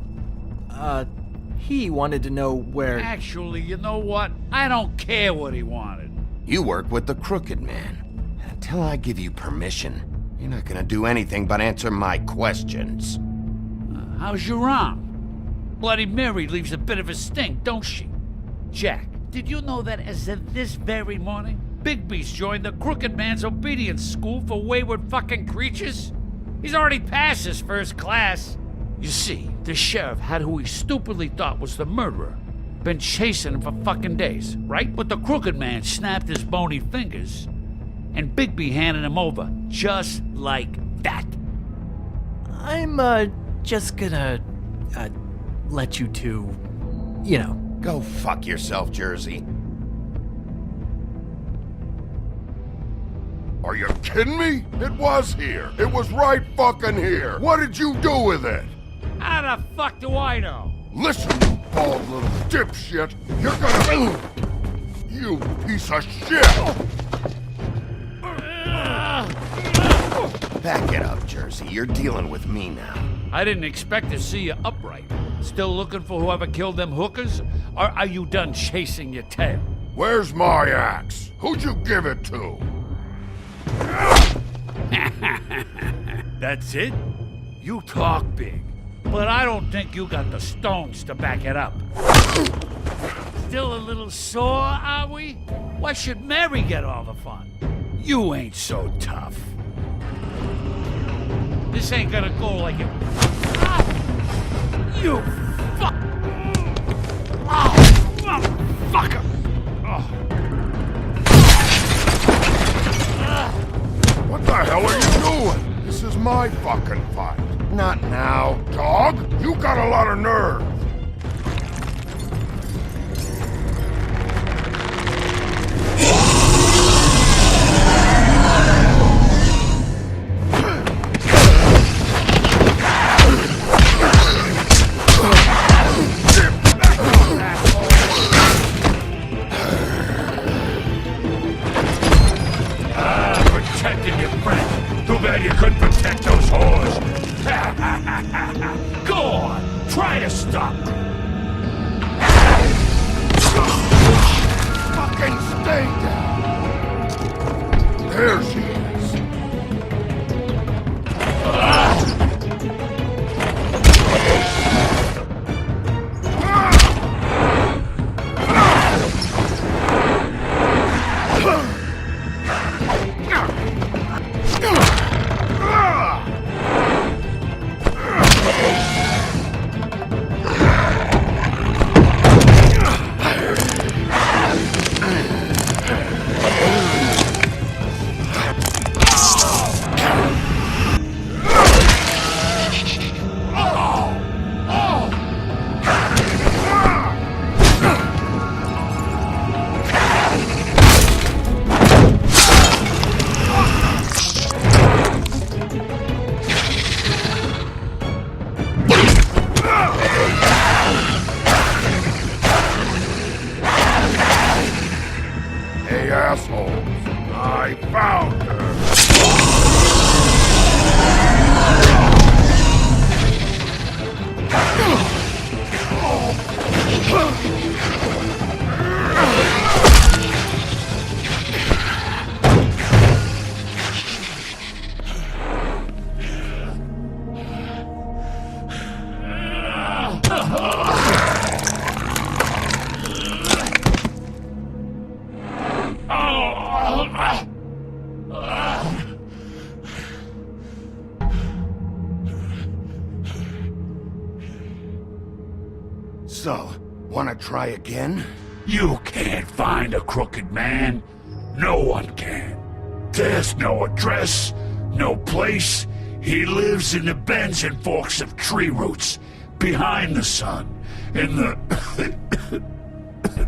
Speaker 13: He wanted to know where...
Speaker 9: Actually, you know what? I don't care what he wanted.
Speaker 1: You work with the Crooked Man. Until I give you permission, you're not gonna do anything but answer my questions.
Speaker 9: How's your arm? Bloody Mary leaves a bit of a stink, don't she? Jack, did you know that as of this very morning, Bigby's joined the Crooked Man's obedience school for wayward fucking creatures? He's already passed his first class. You see, the sheriff had who he stupidly thought was the murderer. Been chasing him for fucking days, right? But the Crooked Man snapped his bony fingers, and Bigby handed him over, just like that.
Speaker 13: I'm, just gonna, let you two, you know.
Speaker 1: Go fuck yourself, Jersey.
Speaker 14: Are you kidding me? It was here. It was right fucking here. What did you do with it?
Speaker 9: How the fuck do I know?
Speaker 14: Listen, you bald little dipshit. You're gonna... You piece of shit!
Speaker 1: Back it up, Jersey. You're dealing with me now.
Speaker 9: I didn't expect to see you upright. Still looking for whoever killed them hookers? Or are you done chasing your tail?
Speaker 14: Where's my axe? Who'd you give it to?
Speaker 9: That's it? You talk big, but I don't think you got the stones to back it up. Still a little sore, are we? Why should Mary get all the fun? You ain't so tough. This ain't gonna go like it... You fuck... Oh, motherfucker!
Speaker 14: What the hell are you doing? This is my fucking fight.
Speaker 1: Not now.
Speaker 14: Dog, you got a lot of nerve.
Speaker 12: Protecting your friend. Too bad you couldn't protect those whores. Go on, try to stop them.
Speaker 14: Fucking stay down. There she is.
Speaker 1: So, wanna try again?
Speaker 12: You can't find a Crooked Man. No one can. There's no address, no place. He lives in the bends and forks of tree roots, behind the sun,
Speaker 14: in the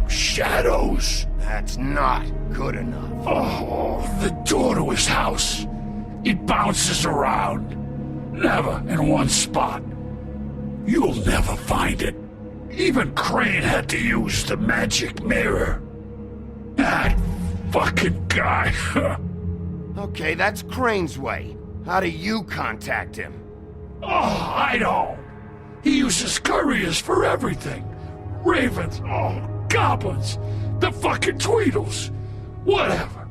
Speaker 14: shadows.
Speaker 1: That's not good enough.
Speaker 14: Oh, the door to his house. It bounces around. Never in one spot. You'll never find it. Even Crane had to use the magic mirror. That fucking guy.
Speaker 1: Okay, that's Crane's way. How do you contact him?
Speaker 14: Oh, I don't. He uses couriers for everything. Ravens, goblins, the fucking Tweedles. Whatever.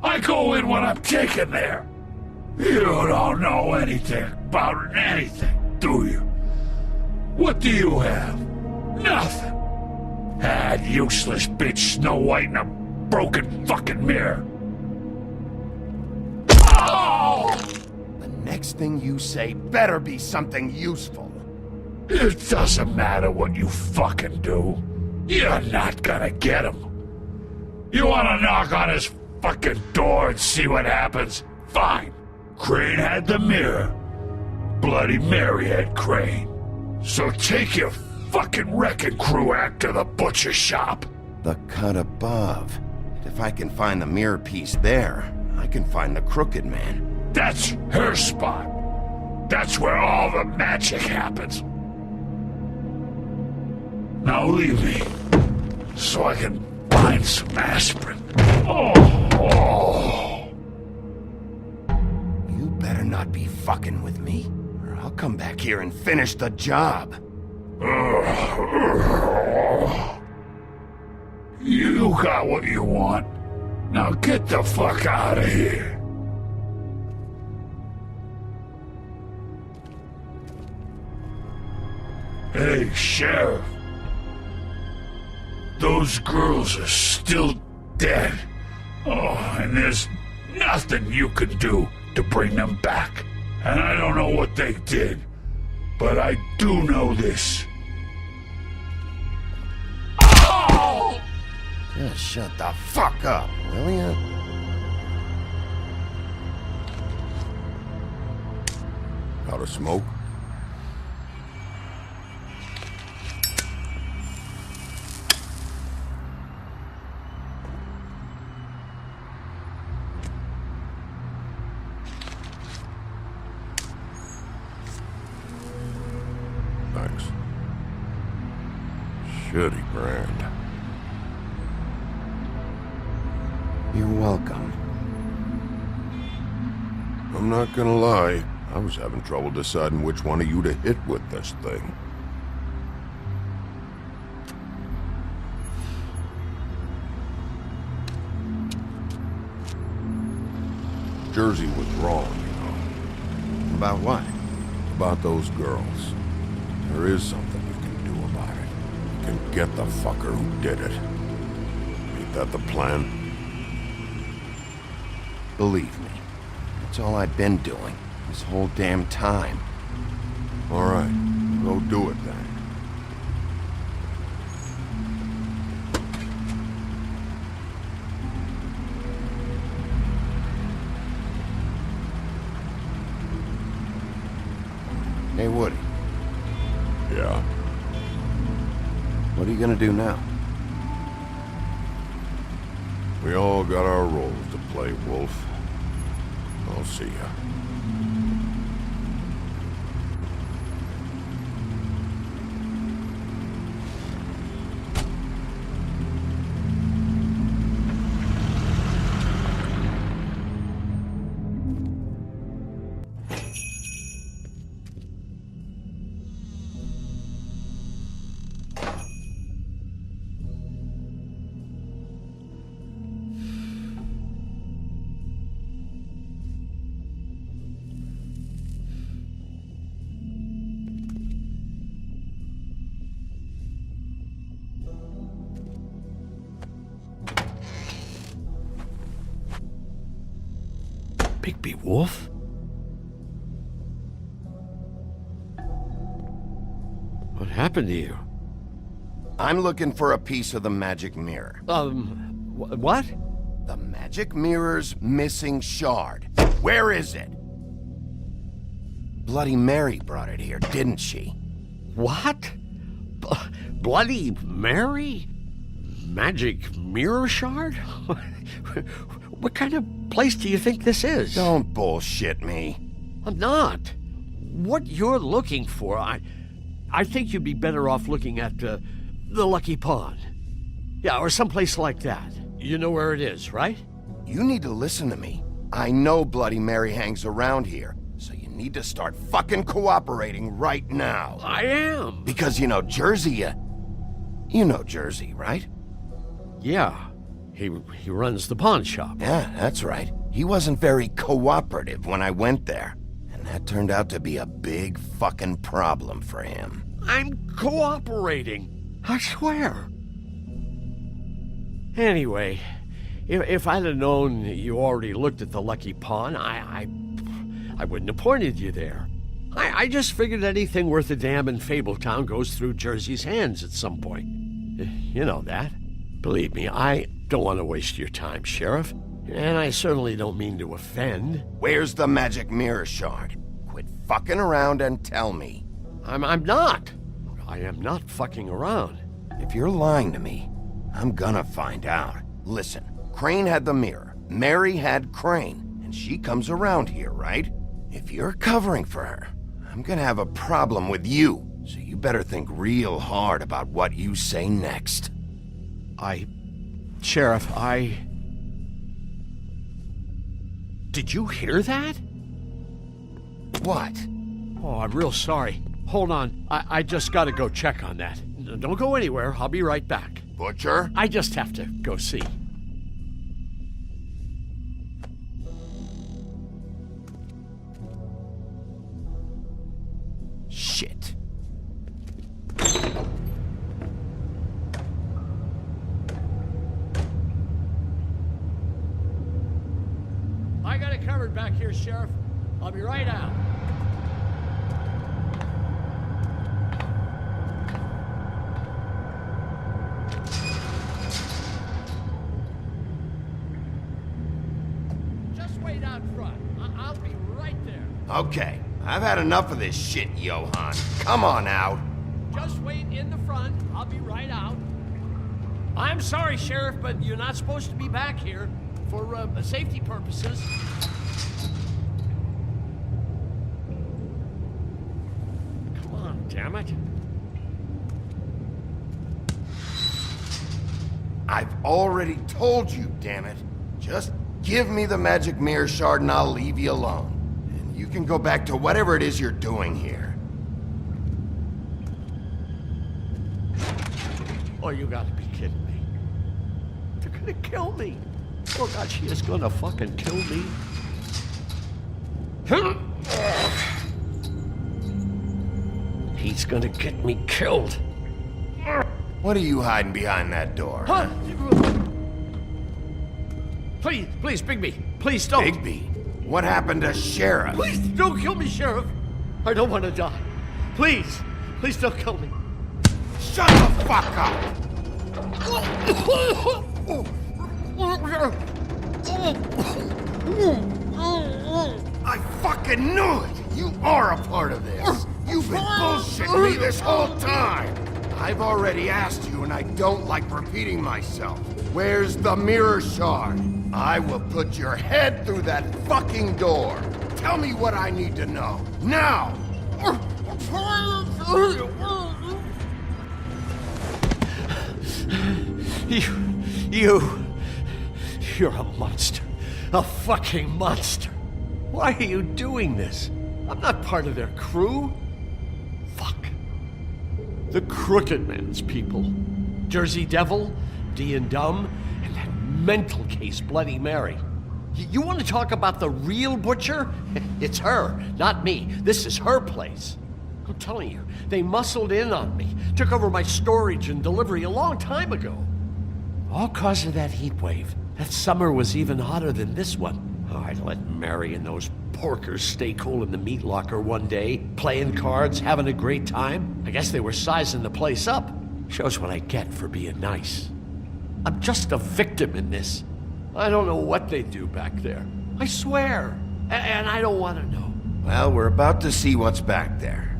Speaker 14: I go in when I'm taken there. You don't know anything about anything, do you? What do you have? Nothing. That useless bitch Snow White and a broken fucking mirror. Oh!
Speaker 1: The next thing you say better be something useful.
Speaker 14: It doesn't matter what you fucking do. You're not gonna get him. You wanna knock on his fucking door and see what happens? Fine. Crane had the mirror. Bloody Mary had Crane. So take your fucking wrecking crew act to the butcher shop.
Speaker 1: The cut above. If I can find the mirror piece there, I can find the crooked man.
Speaker 14: That's her spot. That's where all the magic happens. Now leave me, so I can find some aspirin. Oh.
Speaker 1: You better not be fucking with me, or I'll come back here and finish the job.
Speaker 14: You got what you want. Now get the fuck out of here. Hey, Sheriff. Those girls are still dead. Oh, and there's nothing you can do to bring them back. And I don't know what they did, but I do know this. Oh!
Speaker 1: Just shut the fuck up, will ya?
Speaker 14: Out of smoke? Thanks. Shitty brand.
Speaker 1: You're welcome.
Speaker 14: I'm not gonna lie, I was having trouble deciding which one of you to hit with this thing. Jersey was wrong, you know.
Speaker 1: About what?
Speaker 14: About those girls. There is something you can do about it. You can get the fucker who did it. Ain't that the plan?
Speaker 1: Believe me, that's all I've been doing this whole damn time.
Speaker 14: All right, go do it then.
Speaker 1: Hey, Woody.
Speaker 14: Yeah?
Speaker 1: What are you gonna do now?
Speaker 14: We all got our roles to play, Wolf. I'll see ya.
Speaker 3: Bigby Wolf? What happened to you?
Speaker 1: I'm looking for a piece of the magic mirror.
Speaker 3: What?
Speaker 1: The magic mirror's missing shard. Where is it? Bloody Mary brought it here, didn't she?
Speaker 3: What?
Speaker 15: Bloody Mary? Magic mirror shard? What kind of place do you think this is?
Speaker 1: Don't bullshit me.
Speaker 15: I'm not. What you're looking for, I think you'd be better off looking at the Lucky Pond. Yeah, or someplace like that. You know where it is, right?
Speaker 1: You need to listen to me. I know Bloody Mary hangs around here, so you need to start fucking cooperating right now.
Speaker 15: I am.
Speaker 1: Because you know Jersey, you know Jersey, right?
Speaker 15: Yeah. He runs the pawn shop.
Speaker 1: Yeah, that's right. He wasn't very cooperative when I went there. And that turned out to be a big fucking problem for him.
Speaker 15: I'm cooperating. I swear. Anyway, if I'd have known you already looked at the Lucky Pawn, I wouldn't have pointed you there. I just figured anything worth a damn in Fabletown goes through Jersey's hands at some point. You know that. Believe me, I don't want to waste your time, Sheriff. And I certainly don't mean to offend.
Speaker 1: Where's the magic mirror shard? Quit fucking around and tell me.
Speaker 15: I'm not. I am not fucking around.
Speaker 1: If you're lying to me, I'm gonna find out. Listen, Crane had the mirror, Mary had Crane, and she comes around here, right? If you're covering for her, I'm gonna have a problem with you, so you better think real hard about what you say next.
Speaker 15: Sheriff, Did you hear that?
Speaker 1: What?
Speaker 15: Oh, I'm real sorry. Hold on, I just gotta go check on that. Don't go anywhere, I'll be right back.
Speaker 1: Butcher?
Speaker 15: I just have to go see.
Speaker 1: Shit.
Speaker 15: I got it covered back here, Sheriff. I'll be right out. Just wait out front. I'll be right there.
Speaker 1: Okay, I've had enough of this shit, Johan. Come on out.
Speaker 15: Just wait in the front. I'll be right out. I'm sorry, Sheriff, but you're not supposed to be back here for safety purposes. Come on, damn it.
Speaker 1: I've already told you, damn it. Just give me the magic mirror shard and I'll leave you alone. And you can go back to whatever it is you're doing here.
Speaker 15: Oh, you gotta be kidding me. They're gonna kill me. Oh God, she is gonna fucking kill me. He's gonna get me killed.
Speaker 1: What are you hiding behind that door?
Speaker 15: Huh? Please, Bigby. Please don't.
Speaker 1: Bigby? What happened to Sheriff?
Speaker 15: Please don't kill me, Sheriff. I don't want to die. Please don't kill me.
Speaker 1: Shut the fuck up! I fucking knew it! You are a part of this! You've been bullshitting me this whole time! I've already asked you and I don't like repeating myself. Where's the mirror shard? I will put your head through that fucking door. Tell me what I need to know. Now!
Speaker 15: You're a monster. A fucking monster. Why are you doing this? I'm not part of their crew. Fuck. The Crooked Man's people. Jersey Devil, D and Dumb, and that mental case, Bloody Mary. You want to talk about the real butcher? It's her, not me. This is her place. I'm telling you, they muscled in on me, took over my storage and delivery a long time ago. All cause of that heat wave. That summer was even hotter than this one. Oh, I'd let Mary and those porkers stay cool in the meat locker one day, playing cards, having a great time. I guess they were sizing the place up. Shows what I get for being nice. I'm just a victim in this. I don't know what they do back there. I swear. And I don't want to know.
Speaker 1: Well, we're about to see what's back there.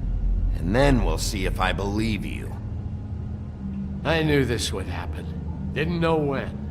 Speaker 1: And then we'll see if I believe you.
Speaker 15: I knew this would happen. Didn't know when.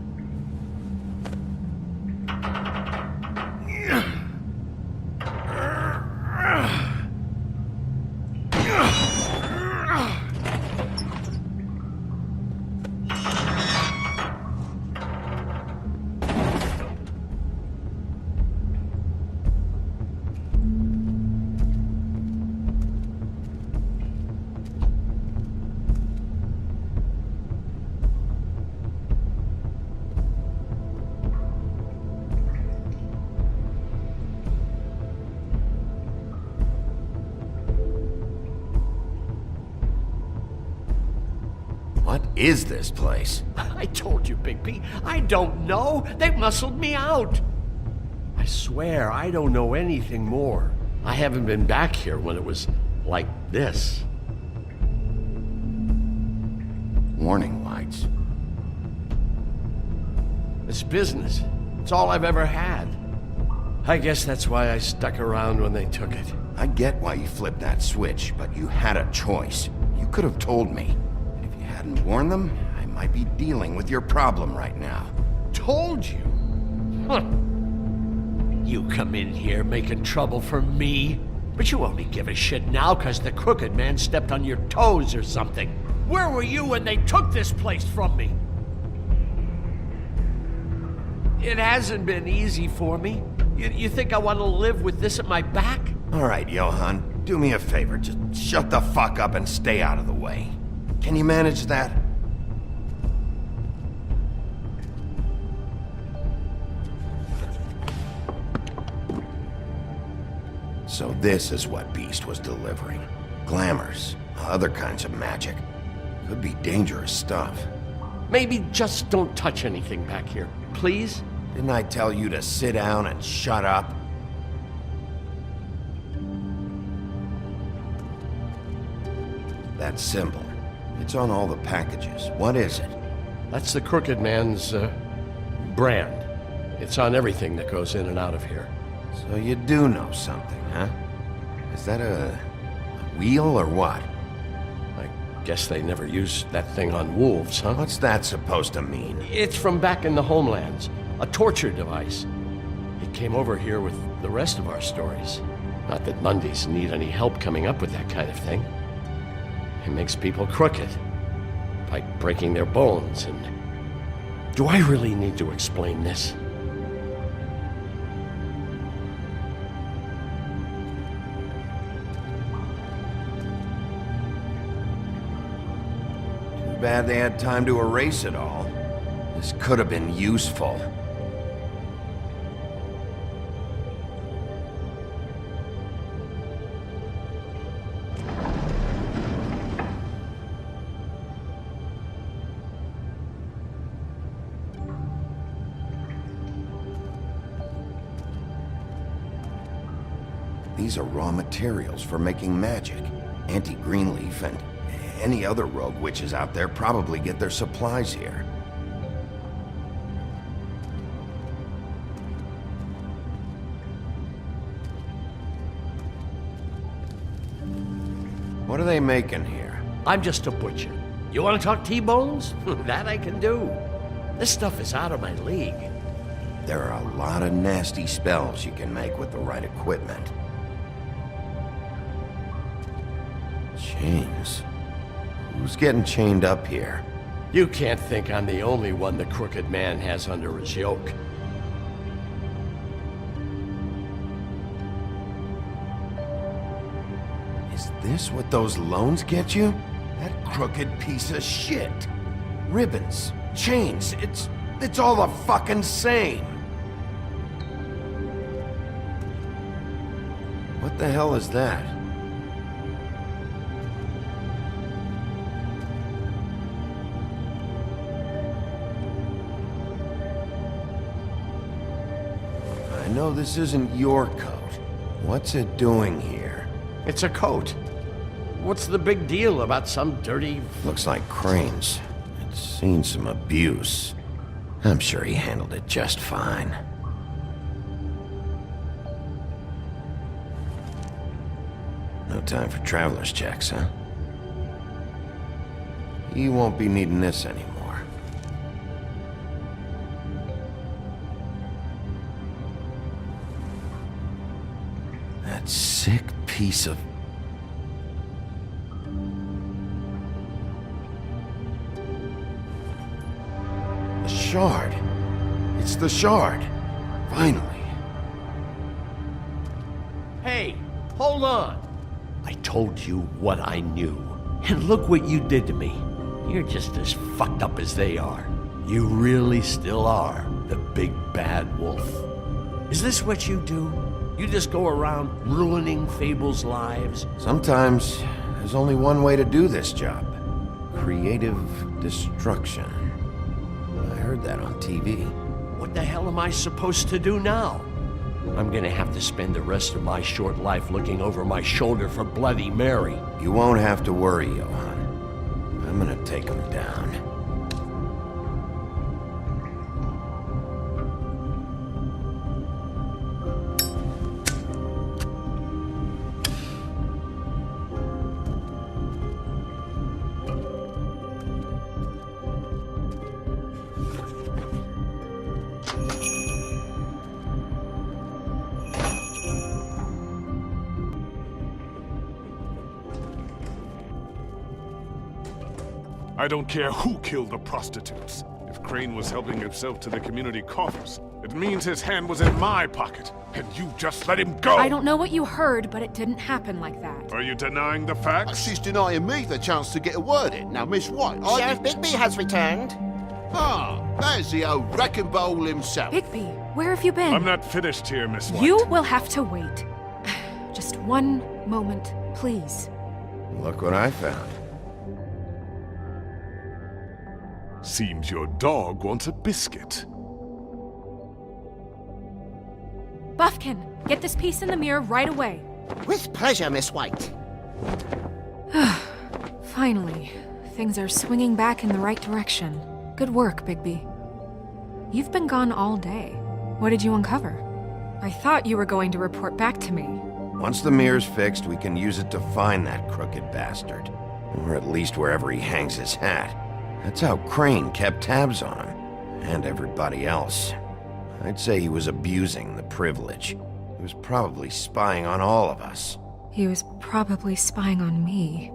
Speaker 1: What is this place?
Speaker 15: I told you, Bigby. I don't know. They muscled me out. I swear, I don't know anything more. I haven't been back here when it was like this.
Speaker 1: Warning lights.
Speaker 15: It's business. It's all I've ever had. I guess that's why I stuck around when they took it.
Speaker 1: I get why you flipped that switch, but you had a choice. You could have told me. And if you hadn't warned them, I might be dealing with your problem right now.
Speaker 15: Told you? Huh. You come in here making trouble for me, but you only give a shit now because the crooked man stepped on your toes or something. Where were you when they took this place from me? It hasn't been easy for me. You think I want to live with this at my back?
Speaker 1: All right, Johan, do me a favor. Just shut the fuck up and stay out of the way. Can you manage that? So this is what Beast was delivering. Glamours, other kinds of magic. Could be dangerous stuff.
Speaker 15: Maybe just don't touch anything back here, please?
Speaker 1: Didn't I tell you to sit down and shut up? That symbol. It's on all the packages. What is it?
Speaker 15: That's the crooked man's, brand. It's on everything that goes in and out of here.
Speaker 1: So you do know something, huh? Is that a wheel or what?
Speaker 15: I guess they never used that thing on wolves, huh?
Speaker 1: What's that supposed to mean?
Speaker 15: It's from back in the homelands. A torture device. It came over here with the rest of our stories. Not that Mundies need any help coming up with that kind of thing. It makes people crooked. By breaking their bones and... Do I really need to explain this?
Speaker 1: Too bad they had time to erase it all. This could have been useful. These are raw materials for making magic. Auntie Greenleaf and any other rogue witches out there probably get their supplies here. What are they making here?
Speaker 15: I'm just a butcher. You want to talk T-bones? That I can do. This stuff is out of my league.
Speaker 1: There are a lot of nasty spells you can make with the right equipment. Chains. Who's getting chained up here?
Speaker 15: You can't think I'm the only one the crooked man has under his yoke.
Speaker 1: Is this what those loans get you? That crooked piece of shit. Ribbons, chains, it's all the fucking same. What the hell is that? I know this isn't your coat. What's it doing here?
Speaker 15: It's a coat. What's the big deal about some dirty...
Speaker 1: Looks like Crane's. It's seen some abuse. I'm sure he handled it just fine. No time for traveler's checks, huh? He won't be needing this anymore. That sick piece of... The shard. It's the shard. Finally.
Speaker 15: Hey, hold on. I told you what I knew. And look what you did to me. You're just as fucked up as they are. You really still are the big bad wolf. Is this what you do? You just go around ruining Fables' lives?
Speaker 1: Sometimes there's only one way to do this job. Creative destruction. I heard that on TV.
Speaker 15: What the hell am I supposed to do now? I'm gonna have to spend the rest of my short life looking over my shoulder for Bloody Mary.
Speaker 1: You won't have to worry, Johan. I'm gonna take him down.
Speaker 12: I don't care who killed the prostitutes. If Crane was helping himself to the community coffers, it means his hand was in my pocket, and you just let him go!
Speaker 7: I don't know what you heard, but it didn't happen like that.
Speaker 12: Are you denying the facts?
Speaker 2: She's denying me the chance to get a word in. Now, Miss White,
Speaker 16: Sheriff Bigby has returned.
Speaker 2: Ah, there's the old wrecking bowl himself.
Speaker 7: Bigby, where have you been?
Speaker 12: I'm not finished here, Miss White.
Speaker 7: You will have to wait. Just one moment, please.
Speaker 1: Look what I found.
Speaker 12: Seems your dog wants a biscuit.
Speaker 7: Buffkin, get this piece in the mirror right away.
Speaker 16: With pleasure, Miss White.
Speaker 7: Finally, things are swinging back in the right direction. Good work, Bigby. You've been gone all day. What did you uncover? I thought you were going to report back to me.
Speaker 1: Once the mirror's fixed, we can use it to find that crooked bastard. Or at least wherever he hangs his hat. That's how Crane kept tabs on him. And everybody else. I'd say he was abusing the privilege. He was probably spying on all of us.
Speaker 7: He was probably spying on me.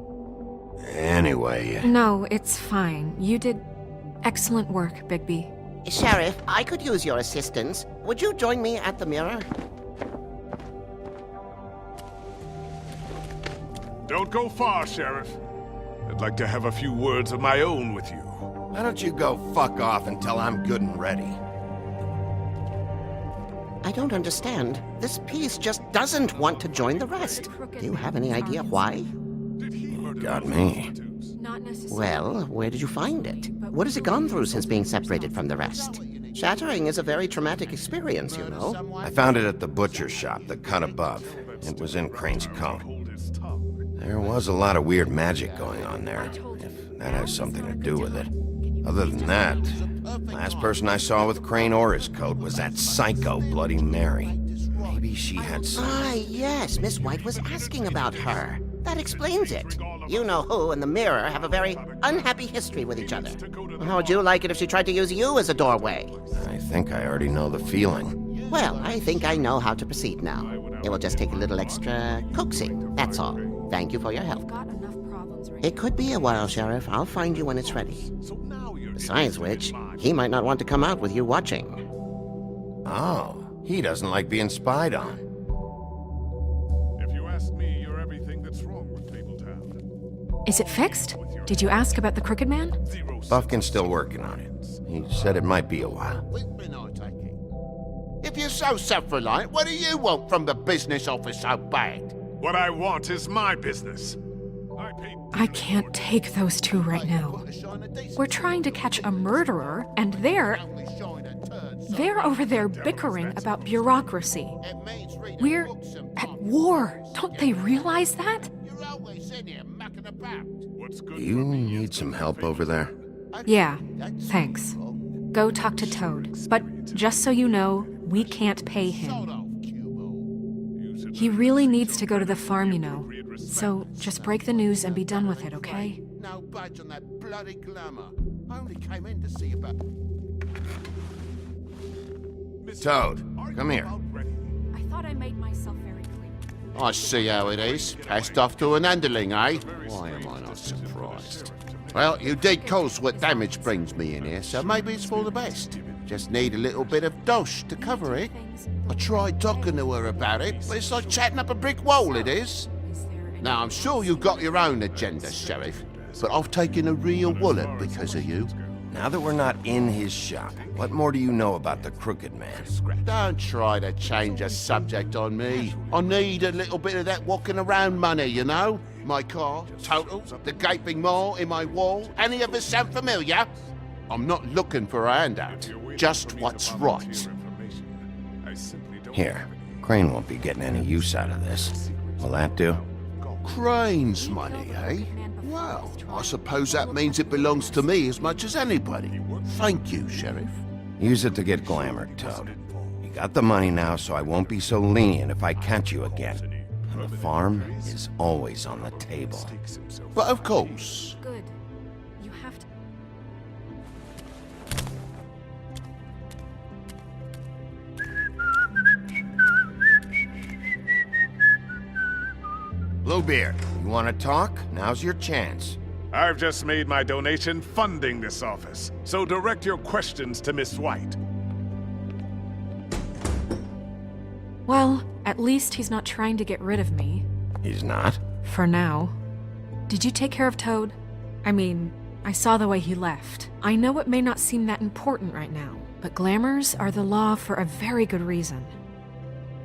Speaker 1: Anyway...
Speaker 7: No, it's fine. You did excellent work, Bigby.
Speaker 16: Sheriff, I could use your assistance. Would you join me at the mirror?
Speaker 12: Don't go far, Sheriff. I'd like to have a few words of my own with you.
Speaker 1: Why don't you go fuck off until I'm good and ready?
Speaker 16: I don't understand. This piece just doesn't want to join the rest. Do you have any idea why?
Speaker 1: You got me.
Speaker 16: Well, where did you find it? What has it gone through since being separated from the rest? Shattering is a very traumatic experience, you know.
Speaker 1: I found it at the butcher shop, the cut above. It was in Crane's coat. There was a lot of weird magic going on there, if that has something to do with it. Other than that, last person I saw with Crane or his coat was that psycho Bloody Mary. Maybe she had some...
Speaker 16: Ah, yes, Miss White was asking about her. That explains it. You know who and the mirror have a very unhappy history with each other. How would you like it if she tried to use you as a doorway?
Speaker 1: I think I already know the feeling.
Speaker 16: Well, I think I know how to proceed now. It will just take a little extra coaxing, that's all. Thank you for your help. It could be a while, Sheriff. I'll find you when it's ready. Besides which, he might not want to come out with you watching.
Speaker 1: Oh, he doesn't like being spied on.
Speaker 12: If you ask me, you're everything that's wrong with Fabletown.
Speaker 7: Is it fixed? Did you ask about the Crooked Man?
Speaker 1: Buffkin's still working on it. He said it might be a while.
Speaker 2: If you're so self-reliant, what do you want from the business office so bad?
Speaker 12: What I want is my business.
Speaker 7: I can't take those two right now. We're trying to catch a murderer, and they're over there bickering about bureaucracy. We're at war. Don't they realize that?
Speaker 1: Do you need some help over there?
Speaker 7: Yeah, thanks. Go talk to Toad. But just so you know, we can't pay him. He really needs to go to the farm, you know. So just break the news and be done with it, okay?
Speaker 2: No budge on that bloody glamour. I only came in to see about...
Speaker 1: Toad, come here.
Speaker 7: I thought I made myself very clear.
Speaker 2: I see how it is. Passed off to an underling, eh? Why am I not surprised? Well, you did cause what damage brings me in here, so maybe it's for the best. Just need a little bit of dosh to cover it. I tried talking to her about it, but it's like chatting up a brick wall, it is. Now, I'm sure you've got your own agenda, Sheriff, but I've taken a real wallet because of you.
Speaker 1: Now that we're not in his shop, what more do you know about the Crooked Man?
Speaker 2: Don't try to change a subject on me. I need a little bit of that walking around money, you know? My car, total, the gaping maw in my wall. Any of us sound familiar? I'm not looking for a handout, just what's right.
Speaker 1: Here, Crane won't be getting any use out of this. Will that do?
Speaker 2: Crane's money, eh? Well, I suppose that means it belongs to me as much as anybody. Thank you, Sheriff.
Speaker 1: Use it to get glamored, Toad. You got the money now, so I won't be so lenient if I catch you again. And the farm is always on the table.
Speaker 2: But of course.
Speaker 7: Good. You have to...
Speaker 1: Bluebeard, you want to talk? Now's your chance.
Speaker 12: I've just made my donation funding this office, so direct your questions to Miss White.
Speaker 7: Well, at least he's not trying to get rid of me.
Speaker 1: He's not?
Speaker 7: For now. Did you take care of Toad? I mean, I saw the way he left. I know it may not seem that important right now, but glamours are the law for a very good reason.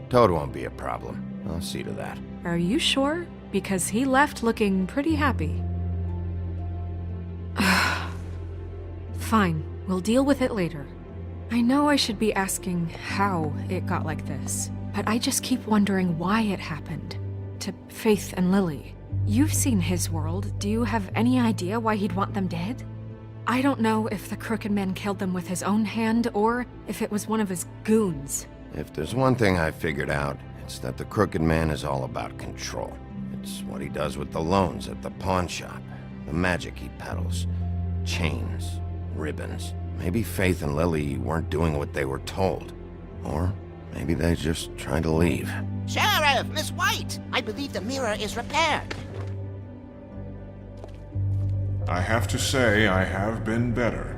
Speaker 1: Toad won't be a problem. I'll see to that.
Speaker 7: Are you sure? Because he left looking pretty happy. Fine, we'll deal with it later. I know I should be asking how it got like this, but I just keep wondering why it happened. To Faith and Lily. You've seen his world. Do you have any idea why he'd want them dead? I don't know if the Crooked Man killed them with his own hand, or if it was one of his goons.
Speaker 1: If there's one thing I figured out, it's that the Crooked Man is all about control. It's what he does with the loans at the pawn shop, the magic he peddles, chains, ribbons. Maybe Faith and Lily weren't doing what they were told. Or maybe they just tried to leave.
Speaker 16: Sheriff, Miss White! I believe the mirror is repaired.
Speaker 12: I have to say I have been better.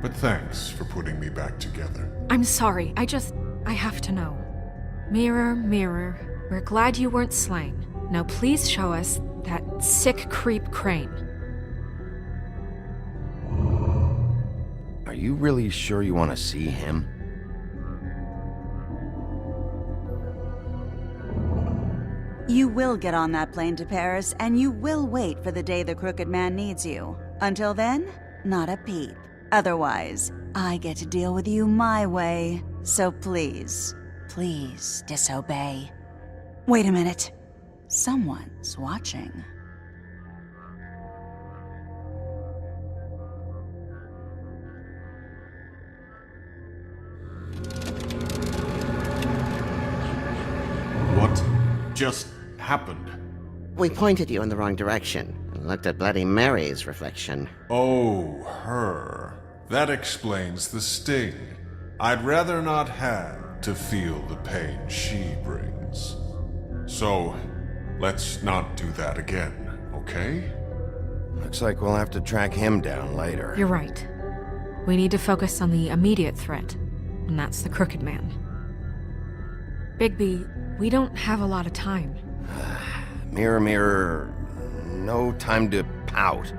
Speaker 12: But thanks for putting me back together.
Speaker 7: I'm sorry, I have to know. Mirror, mirror, we're glad you weren't slain. Now please show us that sick creep Crane.
Speaker 1: Are you really sure you want to see him?
Speaker 17: You will get on that plane to Paris, and you will wait for the day the Crooked Man needs you. Until then, not a peep. Otherwise, I get to deal with you my way. So please, please disobey. Wait a minute. Someone's watching.
Speaker 15: What just happened?
Speaker 16: We pointed you in the wrong direction and looked at Bloody Mary's reflection.
Speaker 12: Oh, her. That explains the sting. I'd rather not have to feel the pain she brings. So, let's not do that again, okay?
Speaker 1: Looks like we'll have to track him down later.
Speaker 7: You're right. We need to focus on the immediate threat, and that's the Crooked Man. Bigby, we don't have a lot of time.
Speaker 1: Mirror, mirror, no time to pout.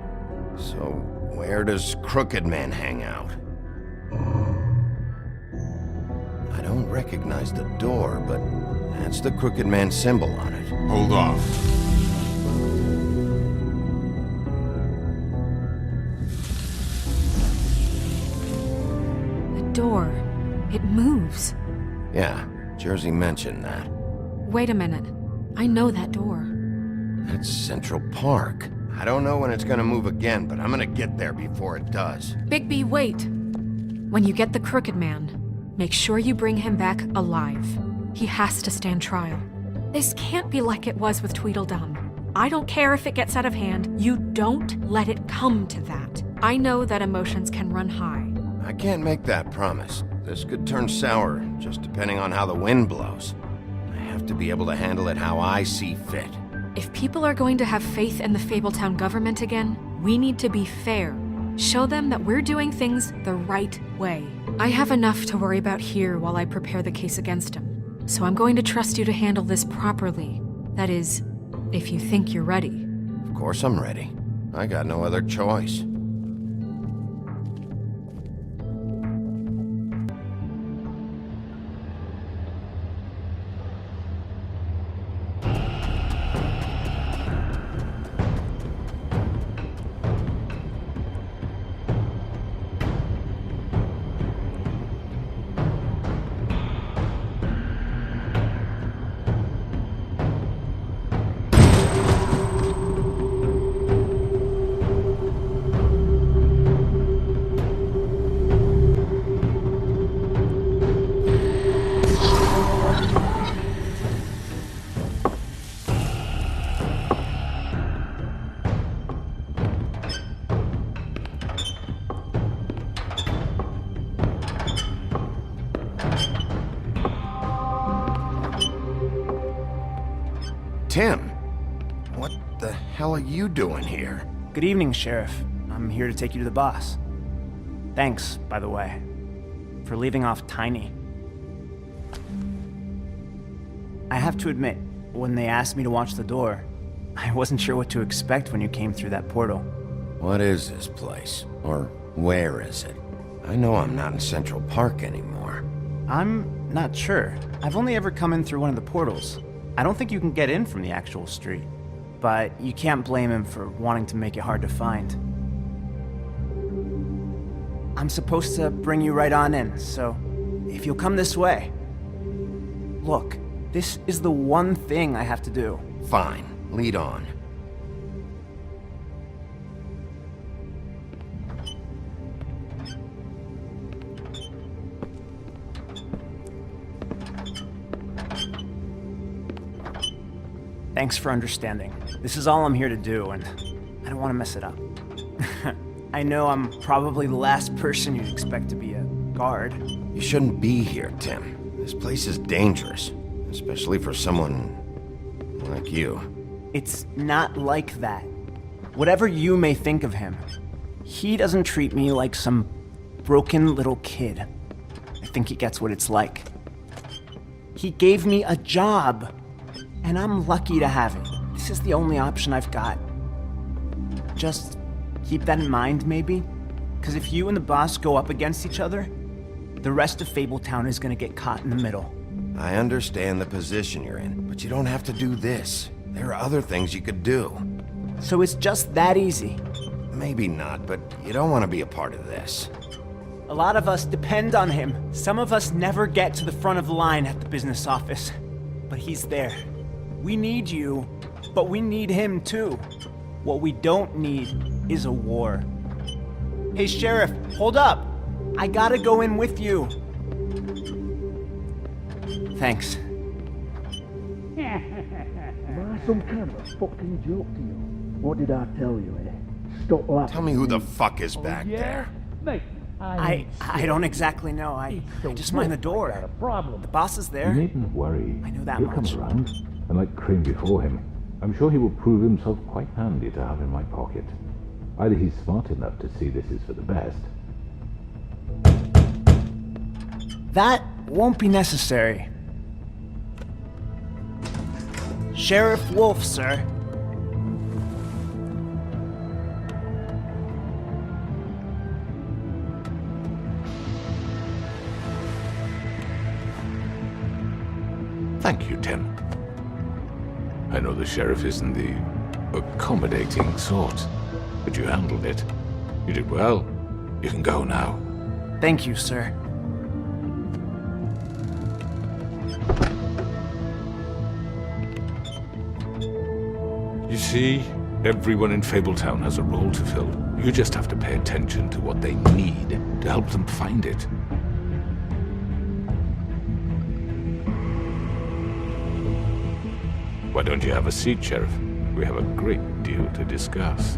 Speaker 1: So, where does Crooked Man hang out? I don't recognize the door, but that's the Crooked Man symbol on it.
Speaker 12: Hold on.
Speaker 7: The door. It moves.
Speaker 1: Yeah, Jersey mentioned that.
Speaker 7: Wait a minute. I know that door.
Speaker 1: That's Central Park. I don't know when it's gonna move again, but I'm gonna get there before it does.
Speaker 7: Bigby, wait! When you get the Crooked Man, make sure you bring him back alive. He has to stand trial. This can't be like it was with Tweedledum. I don't care if it gets out of hand. You don't let it come to that. I know that emotions can run high.
Speaker 1: I can't make that promise. This could turn sour, just depending on how the wind blows. I have to be able to handle it how I see fit.
Speaker 7: If people are going to have faith in the Fabletown government again, we need to be fair. Show them that we're doing things the right way. I have enough to worry about here while I prepare the case against him. So I'm going to trust you to handle this properly. That is, if you think you're ready.
Speaker 1: Of course I'm ready. I got no other choice. Tim, what the hell are you doing here?
Speaker 18: Good evening, Sheriff. I'm here to take you to the boss. Thanks, by the way, for leaving off Tiny. I have to admit, when they asked me to watch the door, I wasn't sure what to expect when you came through that portal.
Speaker 1: What is this place? Or where is it? I know I'm not in Central Park anymore.
Speaker 18: I'm not sure. I've only ever come in through one of the portals. I don't think you can get in from the actual street, but you can't blame him for wanting to make it hard to find. I'm supposed to bring you right on in, so if you'll come this way. Look, this is the one thing I have to do.
Speaker 1: Fine, lead on.
Speaker 18: Thanks for understanding. This is all I'm here to do, and I don't want to mess it up. I know I'm probably the last person you'd expect to be a guard.
Speaker 1: You shouldn't be here, Tim. This place is dangerous, especially for someone like you.
Speaker 18: It's not like that. Whatever you may think of him, he doesn't treat me like some broken little kid. I think he gets what it's like. He gave me a job. And I'm lucky to have it. This is the only option I've got. Just keep that in mind, maybe? Because if you and the boss go up against each other, the rest of Fabletown is gonna get caught in the middle.
Speaker 1: I understand the position you're in, but you don't have to do this. There are other things you could do.
Speaker 18: So it's just that easy?
Speaker 1: Maybe not, but you don't want to be a part of this.
Speaker 18: A lot of us depend on him. Some of us never get to the front of the line at the business office. But he's there. We need you, but we need him too. What we don't need is a war. Hey, Sheriff, hold up. I gotta go in with you. Thanks.
Speaker 14: Am I some kind of a fucking joke to you? What did I tell you, eh? Stop laughing.
Speaker 1: Tell me who the fuck is back there.
Speaker 14: Mate,
Speaker 18: I don't exactly know. I just mind the door. The boss is there.
Speaker 19: You needn't worry.
Speaker 18: I know that
Speaker 19: He'll
Speaker 18: much.
Speaker 19: come around, and like cream before him, I'm sure he will prove himself quite handy to have in my pocket. Either he's smart enough to see this is for the best.
Speaker 18: That won't be necessary. Sheriff Wulf, sir.
Speaker 19: Thank you, Tim. I know the sheriff isn't the accommodating sort, but you handled it. You did well. You can go now.
Speaker 18: Thank you, sir.
Speaker 19: You see, everyone in Fabletown has a role to fill. You just have to pay attention to what they need to help them find it. Why don't you have a seat, Sheriff? we have a great deal to discuss.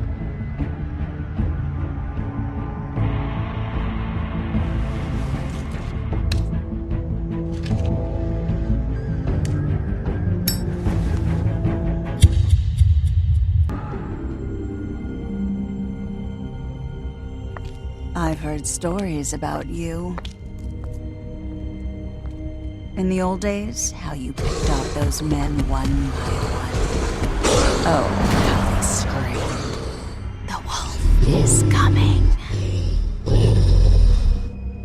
Speaker 17: I've heard stories about you. In the old days, how you picked off those men one by one. Oh, how they screamed. The wolf is coming.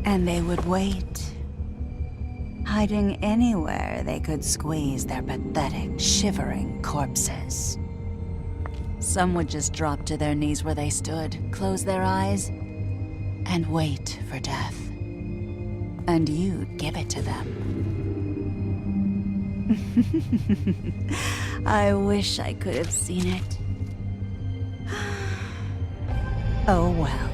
Speaker 17: And they would wait, hiding anywhere they could squeeze their pathetic, shivering corpses. Some would just drop to their knees where they stood, close their eyes, and wait for death. And you'd give it to them. I wish I could have seen it. Oh well.